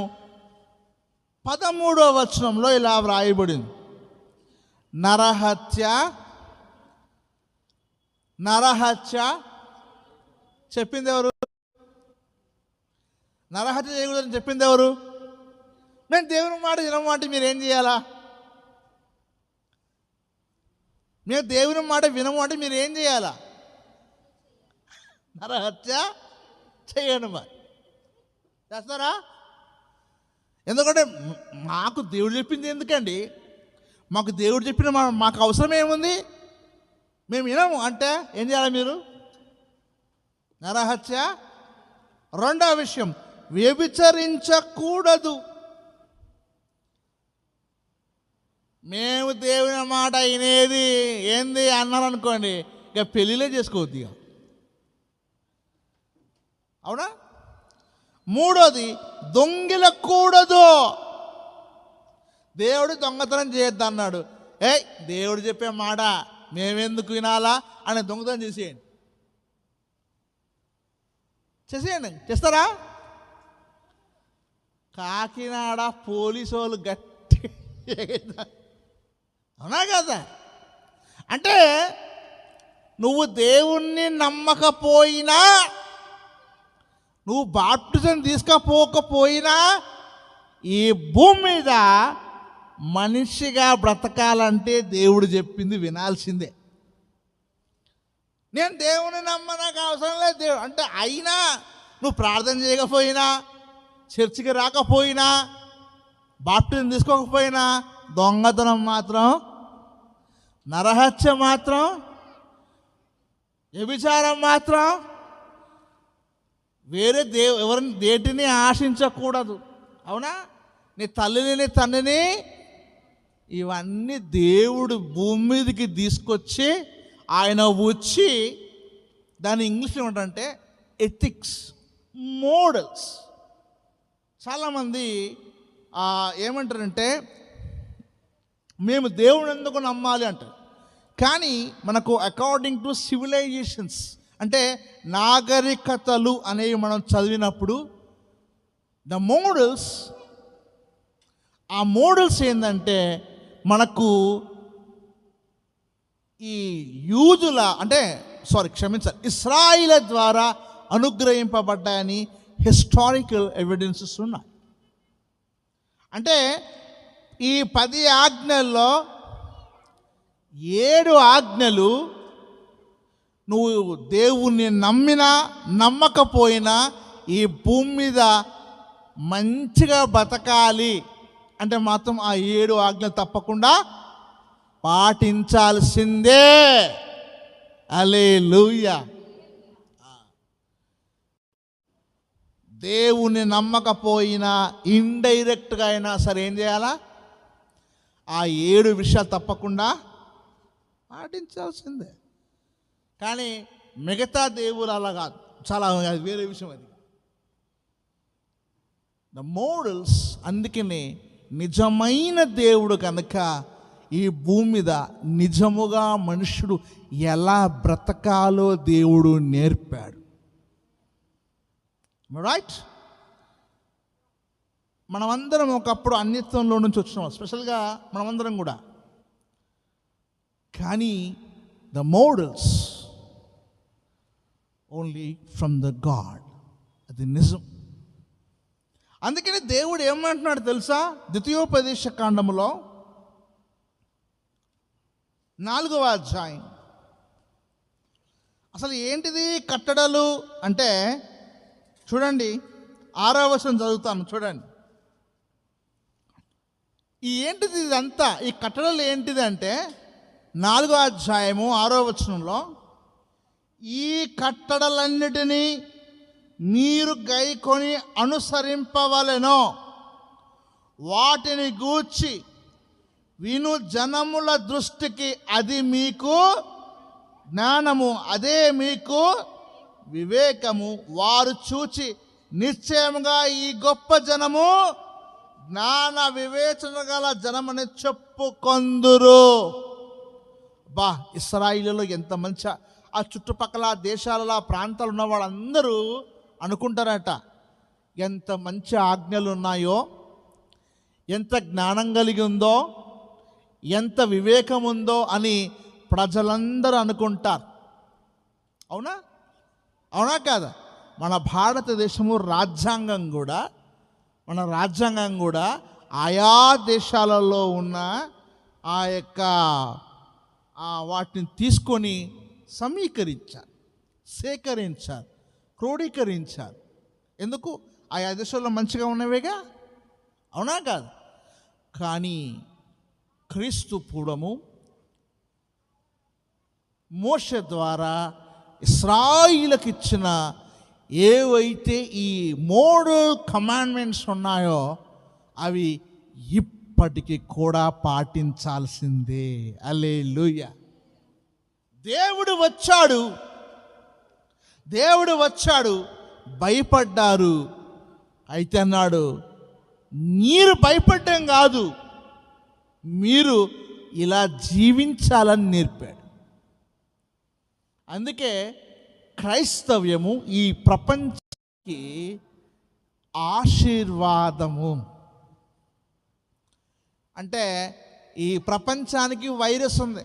Speaker 1: 13వ వచనంలో ఇలా వ్రాయబడింది. నరహత్య చెప్పింది ఎవరు? నరహత్య చేయకూడదని చెప్పింది ఎవరు? మేము దేవుని మాట వినము అంటే మీరు ఏం చేయాలా? మేము దేవుని మాట వినము అంటే మీరు ఏం చేయాలా? నరహత్య చేయండి. మరి చేస్తారా? ఎందుకంటే మాకు దేవుడు చెప్పింది ఎందుకండి? మాకు దేవుడు చెప్పిన మాకు అవసరం ఏముంది? మేము వినము అంటే ఏం చేయాలి మీరు? నరహత్య. రెండవ విషయం, వ్యభిచరించకూడదు. మేము దేవుని మాట వినేది ఏంది అన్నారనుకోండి, ఇక పెళ్ళిలే చేసుకోవద్దు ఇక. అవునా? మూడోది, దొంగిలకూడదు. దేవుడు దొంగతనం చేయొద్దు అన్నాడు. దేవుడు చెప్పే మాట మేమెందుకు వినాలా అని దొంగతనం చేసేయండి. చేస్తారా? కాకినాడ పోలీసు వాళ్ళు గట్టి అవునా కదా? అంటే నువ్వు దేవుణ్ణి నమ్మకపోయినా, నువ్వు బాప్టిజం తీసుకపోకపోయినా, ఈ భూమి మీద మనిషిగా బ్రతకాలంటే దేవుడు చెప్పింది వినాల్సిందే. నేను దేవుని నమ్మ, నాకు అవసరం లేదు దేవుడు అంటే, అయినా నువ్వు ప్రార్థన చేయకపోయినా, చర్చికి రాకపోయినా, బాప్టిజం తీసుకోకపోయినా, దొంగతనం మాత్రం, నరహత్య మాత్రం, వ్యభిచారం మాత్రం, వేరే ఎవరిని దేటిని ఆశించకూడదు. అవునా? నీ తల్లిని నీ తండ్రిని ఇవన్నీ దేవుడు భూమి మీదకి తీసుకొచ్చి ఆయన వచ్చి దాని ఇంగ్లీష్లో ఏమంటే ఎథిక్స్, మోడల్స్. చాలామంది ఏమంటారంటే మేము దేవుని ఎందుకు నమ్మాలి అంటారు. కానీ మనకు అకార్డింగ్ టు సివిలైజేషన్స్ అంటే నాగరికతలు అనేవి మనం చదివినప్పుడు ద మోడల్స్, ఆ మోడల్స్ ఏంటంటే మనకు ఈ యూదుల అంటే ఇస్రాయిల ద్వారా అనుగ్రహింపబడ్డాయని హిస్టారికల్ ఎవిడెన్సెస్ ఉన్నాయి. అంటే ఈ 10 ఆజ్ఞల్లో 7 ఆజ్ఞలు నువ్వు దేవుణ్ణి నమ్మినా నమ్మకపోయినా ఈ భూమి మీద మంచిగా బతకాలి అంటే మాత్రం ఆ 7 ఆజ్ఞలు తప్పకుండా పాటించాల్సిందే. హల్లెలూయా. దేవుని నమ్మకపోయినా ఇండైరెక్ట్గా అయినా సరే ఏం చేయాలా? ఆ 7 విషయాలు తప్పకుండా పాటించాల్సిందే. కానీ మిగతా దేవుడు అలా కాదు, చాలా వేరే విషయం అది. The models. అందుకనే నిజమైన దేవుడు కనుక ఈ భూమి మీద నిజముగా మనుషుడు ఎలా బ్రతకాలో దేవుడు నేర్పాడు. రైట్? మనమందరం ఒకప్పుడు అన్యత్వంలో నుంచి వచ్చినాం, స్పెషల్గా మనమందరం కూడా. కానీ the models only from the God. అది నిజం. అందుకని దేవుడు ఏమంటున్నాడు తెలుసా? ద్వితీయోపదేశ కాండములో 4వ అధ్యాయం. అసలు ఏంటిది కట్టడలు అంటే చూడండి, 6వ వచనం చదువుతాను చూడండి. ఏంటిది ఇదంతా? ఈ కట్టడలు ఏంటిది అంటే 4వ అధ్యాయము 6వ వచనంలో, ఈ కట్టడలన్నిటినీ మీరు గైకొని అనుసరింపవలెనో, వాటిని గూర్చి విను జనముల దృష్టికి అది మీకు జ్ఞానము, అదే మీకు వివేకము. వారు చూచి నిశ్చయముగా ఈ గొప్ప జనము జ్ఞాన వివేచన గల జనమని చెప్పుకొందురు. బా, ఇశ్రాయేలులో ఎంత మంచి, ఆ చుట్టుపక్కల దేశాలలో ప్రాంతాలు ఉన్న వాళ్ళందరూ అనుకుంటారట, ఎంత మంచి ఆజ్ఞలు ఉన్నాయో, ఎంత జ్ఞానం కలిగి ఉందో, ఎంత వివేకం ఉందో అని ప్రజలందరూ అనుకుంటారు. అవునా? అవునా కాదా? మన భారతదేశము రాజ్యాంగం కూడా ఆయా దేశాలలో ఉన్న ఆ యొక్క వాటిని తీసుకొని సమీకరించారు, సేకరించారు, క్రోడీకరించారు. ఎందుకు? ఆయా దేశాల్లో మంచిగా ఉన్నవేగా. అవునా కాదు? కానీ క్రీస్తు పూర్వము మోషే ద్వారా ఇశ్రాయేలుకి ఇచ్చిన ఏవైతే ఈ 3 కమాండ్మెంట్స్ ఉన్నాయో అవి ఇప్పటికీ కూడా పాటించాల్సిందే. హల్లెలూయా. దేవుడు వచ్చాడు, భయపడ్డారు. అయితే అన్నాడు, మీరు భయపడ్డం కాదు, మీరు ఇలా జీవించాలని నేర్పాడు. అందుకే క్రైస్తవ్యము ఈ ప్రపంచానికి ఆశీర్వాదము. అంటే ఈ ప్రపంచానికి వైరస్ ఉంది,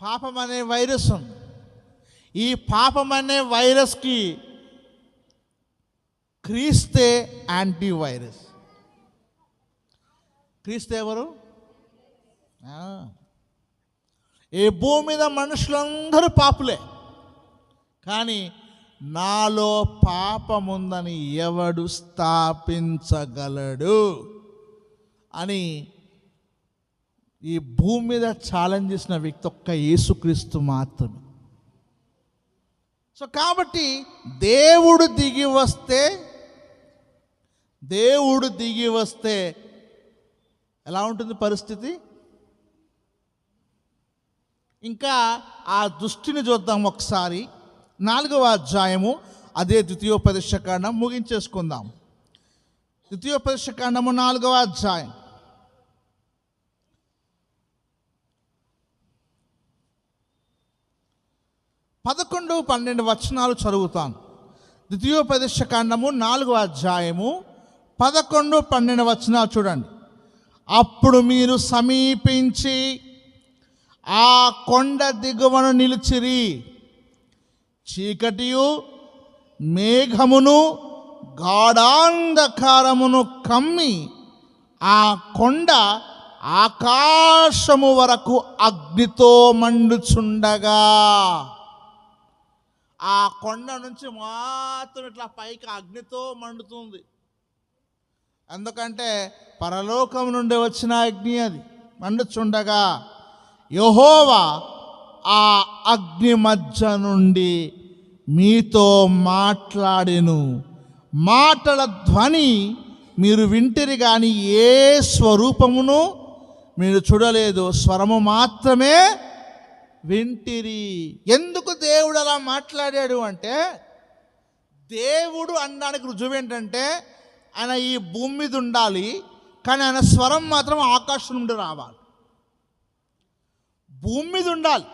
Speaker 1: పాపం అనే వైరస్ ఉంది. ఈ పాపం అనే వైరస్కి క్రీస్తే యాంటీవైరస్. క్రీస్తు ఎవరు? ఈ భూమి మీద మనుషులందరూ పాపులే, కానీ నాలో పాపముందని ఎవడు స్థాపించగలడు అని ఈ భూమి మీద ఛాలెంజ్ చేసిన వ్యక్తి ఒక్క యేసుక్రీస్తు మాత్రమే. సో కాబట్టి దేవుడు దిగి వస్తే ఎలా ఉంటుంది పరిస్థితి? ఇంకా ఆ దృష్టిని చూద్దాం ఒకసారి. 4వ అధ్యాయము, అదే ద్వితీయోపదేశకాండం, ముగించేసుకుందాం. ద్వితీయోపదేశకాండము 4వ అధ్యాయం 11, 12 వచనాలు చదువుతాను. ద్వితీయోపదేశకాండము 4వ అధ్యాయము 11, 12 వచనాలు చూడండి. అప్పుడు మీరు సమీపించి ఆ కొండ దిగువన నిలిచిరి. చీకటియు మేఘమును గాఢాంధకారమును కమ్మి ఆ కొండ ఆకాశము వరకు అగ్నితో మండుచుండగా, ఆ కొండ నుంచి మాత్రం ఇట్లా పైకి అగ్నితో మండుతుంది. ఎందుకంటే పరలోకం నుండి వచ్చిన అగ్ని అది. మండుచుండగా యెహోవా ఆ అగ్ని మధ్య నుండి మీతో మాట్లాడెను. మాటల ధ్వని మీరు వింటిరి కానీ ఏ స్వరూపమును మీరు చూడలేదు, స్వరము మాత్రమే వింటిరి. ఎందుకు దేవుడు అలా మాట్లాడాడు అంటే, దేవుడు అనడానికి రుజువు ఏంటంటే ఆయన ఈ భూమి మీద ఉండాలి, కానీ ఆయన స్వరం మాత్రం ఆకాశం నుండి రావాలి. భూమి మీద ఉండాలి.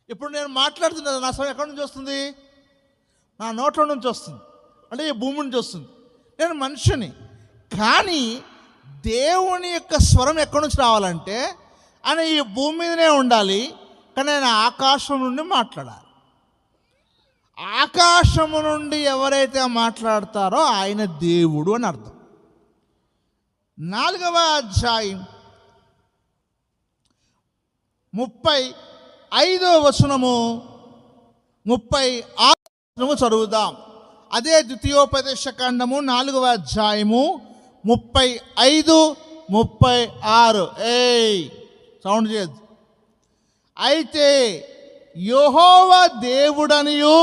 Speaker 1: ఇప్పుడు నేను మాట్లాడుతున్నది నా స్వరం ఎక్కడి నుంచి వస్తుంది? నా నోట్లో నుంచి వస్తుంది, అంటే ఈ భూమి నుంచి వస్తుంది. నేను మనిషిని, కానీ దేవుని యొక్క స్వరం ఎక్కడి నుంచి రావాలంటే ఆయన ఈ భూమి మీదనే ఉండాలి, కానీ ఆయన ఆకాశం నుండి మాట్లాడాలి. ఆకాశము నుండి ఎవరైతే మాట్లాడతారో ఆయన దేవుడు అని అర్థం. 4వ అధ్యాయం 35వ వచనము 36 చదువుదాం. అదే ద్వితీయోపదేశకాండము 4వ అధ్యాయము 35, 36. సౌండ్ చేయద్దు. అయితే యెహోవా దేవుడనియు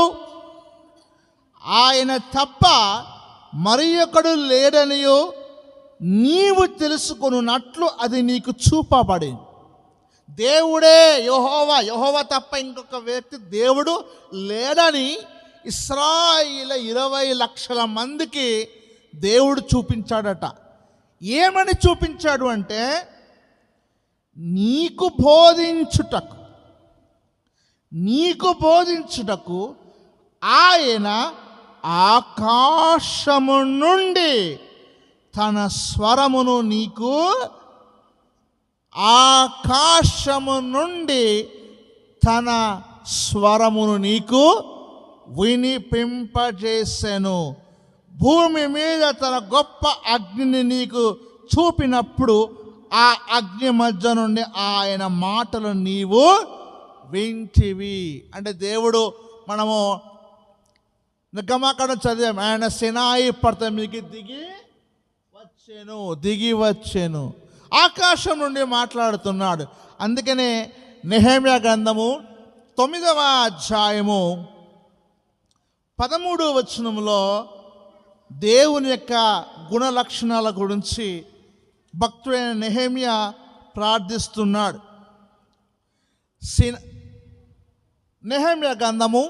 Speaker 1: ఆయన తప్ప మరి ఒకడు లేడనియు నీవు తెలుసుకొనున్నట్లు అది నీకు చూపబడింది. దేవుడే యెహోవా తప్ప ఇంకొక వ్యక్తి దేవుడు లేడని ఇశ్రాయేలు 20 లక్షల మందికి దేవుడు చూపించాడట. ఏమని చూపించాడు అంటే, నీకు బోధించుటకు ఆయన ఆకాశము నుండి తన స్వరమును నీకు వినిపింపజేసెను. భూమి మీద తన గొప్ప అగ్నిని నీకు చూపినప్పుడు ఆ అగ్ని మధ్య నుండి ఆయన మాటలు నీవు వింటివి. అంటే దేవుడు, మనము నిర్గమాకాండం చదివాం, ఆయన సినాయి పర్వతం మీకు దిగి వచ్చెను, ఆకాశం నుండి మాట్లాడుతున్నాడు. అందుకనే నెహెమ్యా గ్రంథము 9వ అధ్యాయము 13వ వచనంలో దేవుని యొక్క గుణ లక్షణాల గురించి భక్తుడైన నెహెమ్యా ప్రార్థిస్తున్నాడు. నెహెమ్యా గ్రంథము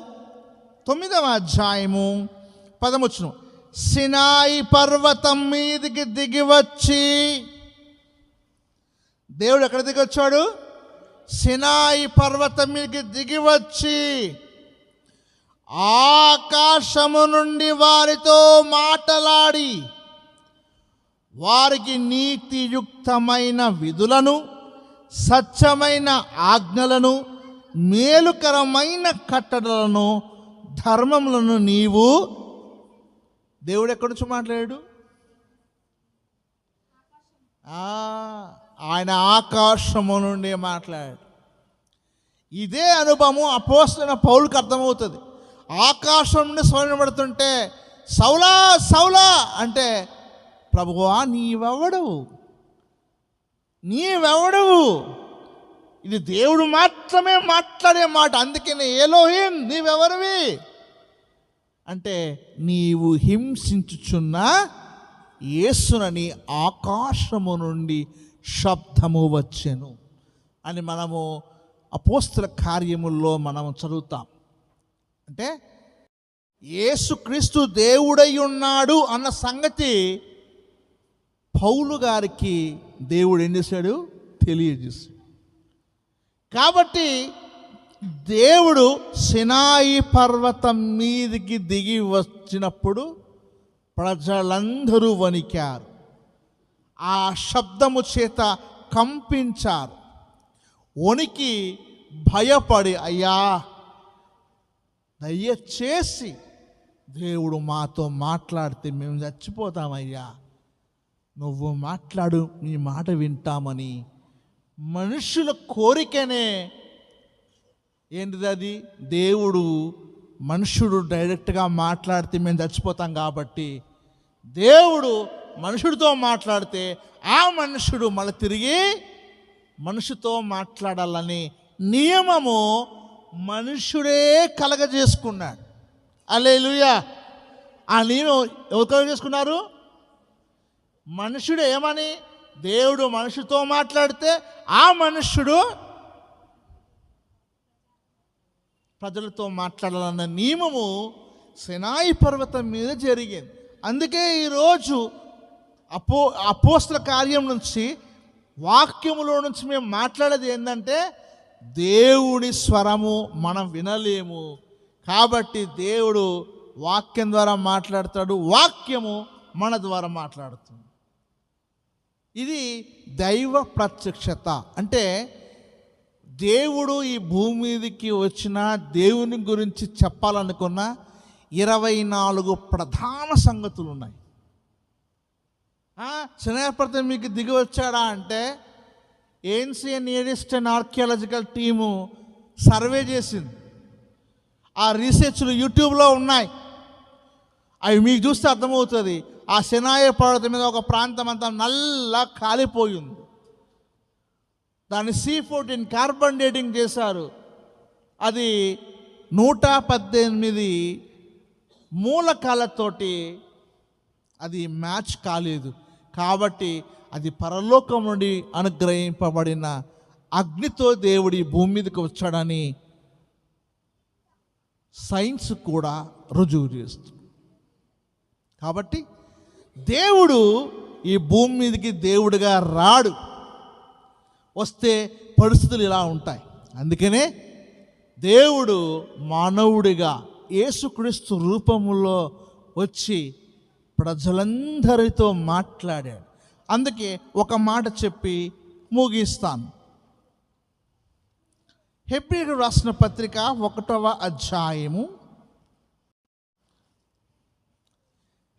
Speaker 1: 9వ అధ్యాయము 10వ వచనం. సినాయి పర్వతం మీదికి దిగివచ్చి, దేవుడు ఎక్కడ దిగి వచ్చాడు? సినాయి పర్వతం మీదకి దిగివచ్చి ఆకాశము నుండి వారితో మాటలాడి వారికి నీతియుక్తమైన విధులను, సత్యమైన ఆజ్ఞలను, మేలుకరమైన కట్టడలను, ధర్మములను నీవు. దేవుడు ఎక్కడి నుంచి మాట్లాడాడు? ఆయన ఆకాశము నుండి మాట్లాడాడు. ఇదే అనుభవం అపోస్తలుడైన పౌలుకు అర్థమవుతుంది. ఆకాశం నుండి స్వరం పడుతుంటే సౌలా సౌలా అంటే, ప్రభువా నీవెవడవు, ఇది దేవుడు మాత్రమే మాట్లాడే మాట. అందుకనే ఎలోహిం నీవెవరివి అంటే, నీవు హింసించుచున్న యేసునని ఆకాశము నుండి శబ్దము వచ్చెను అని మనము అపోస్తల కార్యముల్లో మనము చదువుతాం. అంటే యేసుక్రీస్తు దేవుడై ఉన్నాడు అన్న సంగతి పౌలు గారికి దేవుడు ఏం చేశాడు? తెలియజేశాడు. కాబట్టి దేవుడు సినాయి పర్వతం మీదికి దిగి వచ్చినప్పుడు ప్రజలందరూ వణికారు, ఆ శబ్దము చేత కంపించారు. వణికి భయపడి, అయ్యా దయచేసి దేవుడు మాతో మాట్లాడితే మేము చచ్చిపోతామయ్యా, నువ్వు మాట్లాడు, నీ మాట వింటామని మనుషుల కోరికనే. ఏంటిది అది? దేవుడు మనుషుడు డైరెక్ట్గా మాట్లాడితే మేము చచ్చిపోతాం కాబట్టి దేవుడు మనుషుడితో మాట్లాడితే ఆ మనుషుడు మళ్ళీ తిరిగి మనుషుతో మాట్లాడాలని నియమము మనుషుడే కలగజేసుకున్నాడు. హల్లెలూయా. ఆ నియమం ఎవరు కలగజేసుకున్నారు? మనుషుడు. ఏమని? దేవుడు మనుషుతో మాట్లాడితే ఆ మనుష్యుడు ప్రజలతో మాట్లాడాలన్న నియమము సినాయి పర్వతం మీద జరిగింది. అందుకే ఈరోజు అపోస్తల కార్యం నుంచి, వాక్యములో నుంచి మేము మాట్లాడేది ఏంటంటే, దేవుని స్వరము మనం వినలేము కాబట్టి దేవుడు వాక్యం ద్వారా మాట్లాడతాడు, వాక్యము మన ద్వారా మాట్లాడుతుంది. ఇది దైవ ప్రత్యక్షత. అంటే దేవుడు ఈ భూమి మీదకి వచ్చిన, దేవుని గురించి చెప్పాలనుకున్న 24 ప్రధాన సంగతులు ఉన్నాయి. సినాయి పర్వతం మీకు దిగి వచ్చాడా అంటే, ancient nearest and archaeological team survey చేసింది. ఆ రీసెర్చ్లు యూట్యూబ్లో ఉన్నాయి, అవి మీకు చూస్తే అర్థమవుతుంది. ఆ సినాయి పర్వతం మీద ఒక ప్రాంతం అంతా నల్ల కాలిపోయింది. దాన్ని C14 కార్బన్ డేటింగ్ చేశారు. అది 118 మూలకాలతోటి అది మ్యాచ్ కాలేదు. కాబట్టి అది పరలోకం నుండి అనుగ్రహింపబడిన అగ్నితో దేవుడి భూమి మీదకి వచ్చాడని సైన్స్ కూడా రుజువు చేస్తుంది. కాబట్టి దేవుడు ఈ భూమి మీదకి దేవుడిగా రాడు. వస్తే పరిస్థితులు ఇలా ఉంటాయి. అందుకనే దేవుడు మానవుడిగా యేసుక్రీస్తు రూపములో వచ్చి ప్రజలందరితో మాట్లాడాడు. అందుకే ఒక మాట చెప్పి ముగిస్తాను. హెబ్రీయులకు రాసిన పత్రిక 1వ అధ్యాయము,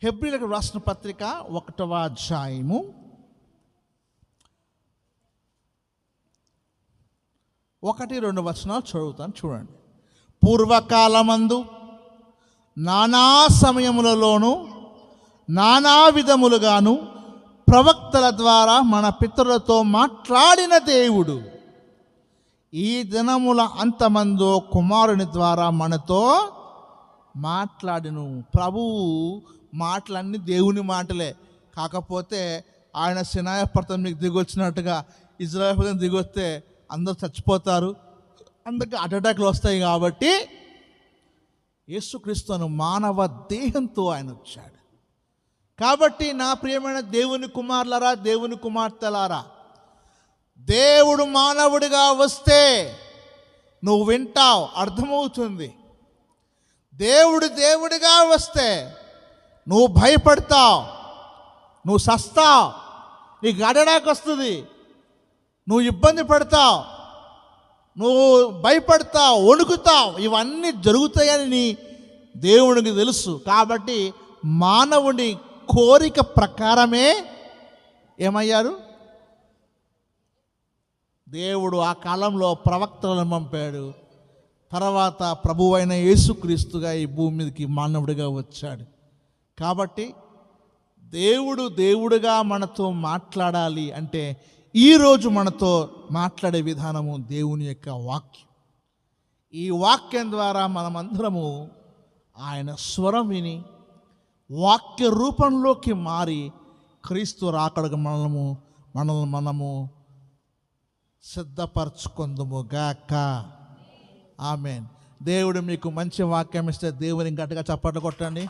Speaker 1: హెబ్రీయులకు రాసిన పత్రిక 1వ అధ్యాయము 1-2 వచనాలు చదువుతాను, చూడండి. పూర్వకాలమందు నానా సమయములలోనూ నానా విధములుగాను ప్రవక్తల ద్వారా మన పితరులతో మాట్లాడిన దేవుడు ఈ దినముల అంతమందో కుమారుని ద్వారా మనతో మాట్లాడిను. ప్రభువు మాటలన్నీ దేవుని మాటలే. కాకపోతే ఆయన సినాయి పర్వతం మీకు దిగొచ్చినట్టుగా ఇజ్రాయెల్ పర్వతం దిగొస్తే అందరూ చచ్చిపోతారు, అందరికి హార్ట్ అటాక్లు వస్తాయి. కాబట్టి యేసుక్రీస్తు అను మానవ దేహంతో ఆయన వచ్చాడు. కాబట్టి నా ప్రియమైన దేవుని కుమారులారా, దేవుని కుమార్తెలారా, దేవుడు మానవుడిగా వస్తే నువ్వు వింటావు, అర్థమవుతుంది. దేవుడిగా వస్తే నువ్వు భయపడతావు, నువ్వు సస్తావు, నీకు అడడానికి వస్తుంది, నువ్వు ఇబ్బంది పడతావు, నువ్వు భయపడతావు, వణుకుతావు. ఇవన్నీ జరుగుతాయని దేవునికి తెలుసు. కాబట్టి మానవుని కోరిక ప్రకారమే ఏమయ్యారు? దేవుడు ఆ కాలంలో ప్రవక్తలను పంపాడు. తర్వాత ప్రభువైన యేసుక్రీస్తుగా ఈ భూమి మీదకి మానవుడిగా వచ్చాడు. కాబట్టి దేవుడుగా మనతో మాట్లాడాలి అంటే ఈరోజు మనతో మాట్లాడే విధానము దేవుని యొక్క వాక్యం. ఈ వాక్యం ద్వారా మనమందరము ఆయన స్వరం విని వాక్య రూపంలోకి మారి క్రీస్తు రాకడకు మనము సిద్ధపరచుకుందుము గాక. ఆమేన్. దేవుడు మీకు మంచి వాక్యం ఇస్తే దేవుని గట్టిగా చప్పట్లు కొట్టండి.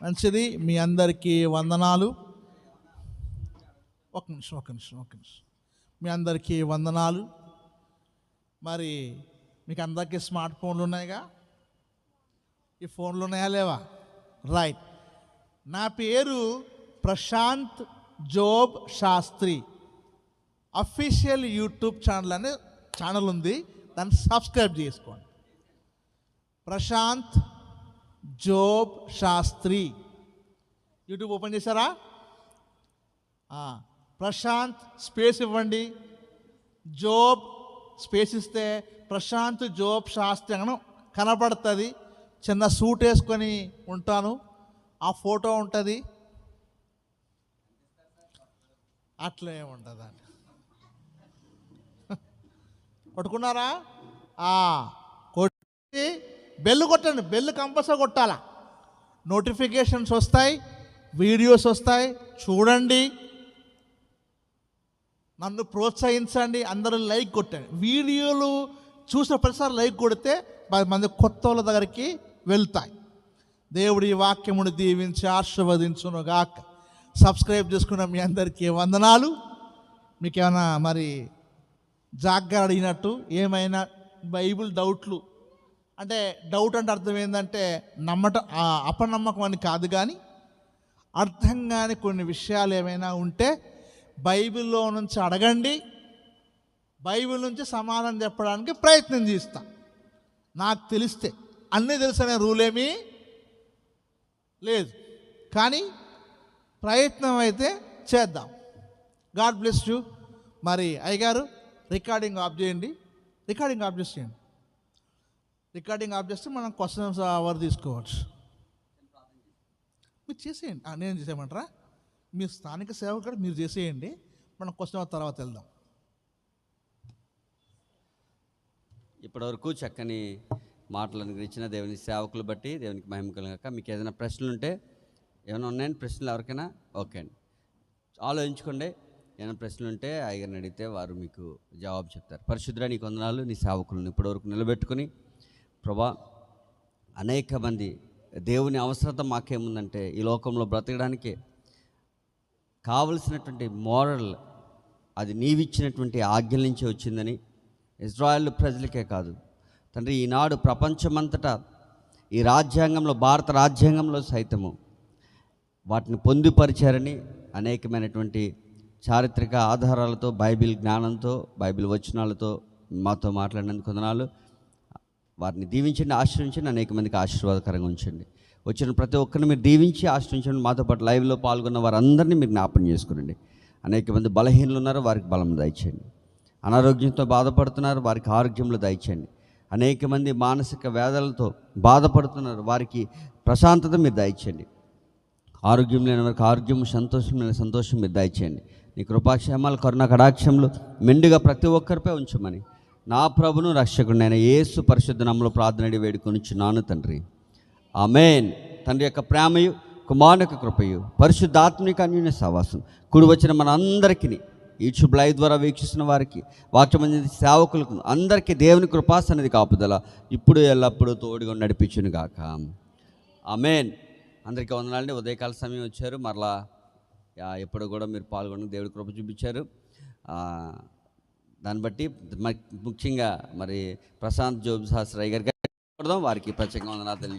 Speaker 1: మంచిది. మీ అందరికీ వందనాలు. ఒక నిమిషం. మీ అందరికీ వందనాలు. మరి మీకు అందరికీ స్మార్ట్ ఫోన్లు ఉన్నాయిగా? ఈ ఫోన్లు ఉన్నాయా లేవా? రైట్. నా పేరు Prashant Job Shastri. Official YouTube channel అనే ఛానల్ ఉంది, దాన్ని సబ్స్క్రైబ్ చేసుకోండి. Prashant Job Shastri YouTube open చేశారా? ప్రశాంత్ స్పేస్ ఇవ్వండి, జోబ్ స్పేస్ ఇస్తే ప్రశాంత్ జోబ్ శాస్త్రి అని కనపడుతుంది. చిన్న సూట్ వేసుకొని ఉంటాను, ఆ ఫోటో ఉంటుంది. అట్లా ఏముంటుందండి. కొట్టుకున్నారా? కొట్టి బెల్ కొట్టండి. బెల్ కంపల్సరీ కొట్టాలా. నోటిఫికేషన్స్ వస్తాయి, వీడియోస్ వస్తాయి, చూడండి, నన్ను ప్రోత్సహించండి. అందరూ లైక్ కొట్టండి. వీడియోలు చూసిన ప్రతిసారి లైక్ కొడితే 10 మంది కొత్త వాళ్ళ దగ్గరికి వెళ్తాయి. దేవుడి ఈ వాక్యమును దీవించి ఆశీర్వదించును గాక. సబ్స్క్రైబ్ చేసుకున్న మీ అందరికీ వందనాలు. మీకేమైనా మరి జాగ్రత్త అడిగినట్టు ఏమైనా బైబిల్ డౌట్లు, అంటే డౌట్ అంటే అర్థం ఏంటంటే అపనమ్మకం అని కాదు, కానీ అర్థం కాని కొన్ని విషయాలు ఏమైనా ఉంటే బైబిల్లో నుంచి అడగండి. బైబిల్ నుంచి సమాధానం చెప్పడానికి ప్రయత్నం చేస్తా. నాకు తెలిస్తే అన్నీ తెలుసనే రూల్ ఏమీ లేదు, కానీ ప్రయత్నం అయితే చేద్దాం. God bless you. మరి అయ్యగారు రికార్డింగ్ ఆఫ్ చేయండి. రికార్డింగ్ ఆఫ్ చేస్తే మనం క్వశ్చన్స్ అవర్ తీసుకోవచ్చు. మీరు చేసేయండి. నేను చేసేయమంటారా? మీ స్థానిక సేవకుడు మీరు చేసేయండి, మనం క్వశ్చన్ తర్వాత వెళ్దాం.
Speaker 2: ఇప్పటివరకు చక్కని మాటలను గురించిన దేవుని సేవకులు బట్టి దేవునికి మహిమ కలుగాక. మీకు ఏదైనా ప్రశ్నలు ఉంటే, ఏమైనా ఉన్నాయండి ప్రశ్నలు ఎవరికైనా? ఓకే అండి, ఆలోచించుకోండి. ఏమైనా ప్రశ్నలు ఉంటే అయ్యగారిని అడిగితే వారు మీకు జవాబు చెప్తారు. పరిశుద్ధుడా నీకు వందనాలు. నీ సేవకులను ఇప్పటివరకు నిలబెట్టుకుని ప్రభా, అనేక మంది దేవుని అవసరత మాకేముందంటే ఈ లోకంలో బ్రతకడానికి కావలసినటువంటి మోరల్ అది నీవిచ్చినటువంటి ఆజ్ఞల నుంచి వచ్చిందని ఇజ్రాయెల్ ప్రజలకే కాదు తండ్రి, ఈనాడు ప్రపంచమంతటా ఈ రాజ్యాంగంలో, భారత రాజ్యాంగంలో సైతము వాటిని పొందుపరిచారని అనేకమైనటువంటి చారిత్రక ఆధారాలతో, బైబిల్ జ్ఞానంతో, బైబిల్ వచనాలతో మాతో మాట్లాడినందుకు వందనాలు. వారిని దీవించండి, ఆశ్రయించండి, అనేక మందికి ఆశీర్వాదకరంగా ఉంచండి. వచ్చిన ప్రతి ఒక్కరిని మీరు దీవించి ఆశ్రయించండి. మాతో పాటు లైవ్లో పాల్గొన్న వారందరినీ మీరు జ్ఞాపకం చేసుకునండి. అనేక మంది బలహీనులు ఉన్నారు, వారికి బలం దయచేయండి. అనారోగ్యంతో బాధపడుతున్నారు, వారికి ఆరోగ్యంలో దయచేయండి. అనేక మంది మానసిక వ్యాధులతో బాధపడుతున్నారు, వారికి ప్రశాంతత మీరు దయచేయండి. ఆరోగ్యం లేని వారికి ఆరోగ్యం, సంతోషం లేని సంతోషం మీరు దయచేయండి. నీ కృపాక్షేమాలు, కరుణ కటాక్షములు మెండుగా ప్రతి ఒక్కరిపై ఉంచమని నా ప్రభును రక్షకుడినైన యేసు పరిశుద్ధ నామములో ప్రార్థన వేడుకొనుచున్నాను తండ్రి. ఆమేన్. తండ్రి యొక్క ప్రేమయు, కుమారుని యొక్క కృపయు, పరిశుద్ధాత్మిక అన్యోన్య సహవాసం కూడి వచ్చిన మన అందరికీ, యూట్యూబ్ లైవ్ ద్వారా వీక్షిస్తున్న వారికి, వాక్యమంది సేవకులకు అందరికీ దేవుని కృపాసన్నిధి కాపుదల ఇప్పుడు ఎల్లప్పుడూ తోడుగా నడిపించును గాక. ఆమేన్. అందరికీ వందనాలండి. ఉదయకాల సమయం వచ్చారు, మరలా ఎప్పుడు కూడా మీరు పాల్గొని దేవుడి కృప చూపించారు. దాన్ని బట్టి ముఖ్యంగా మరి ప్రశాంత్ జోబ్ శాస్త్రయ్య గారికి వారికి ప్రత్యేకంగా వందనాలు తెలియజేస్తున్నాను.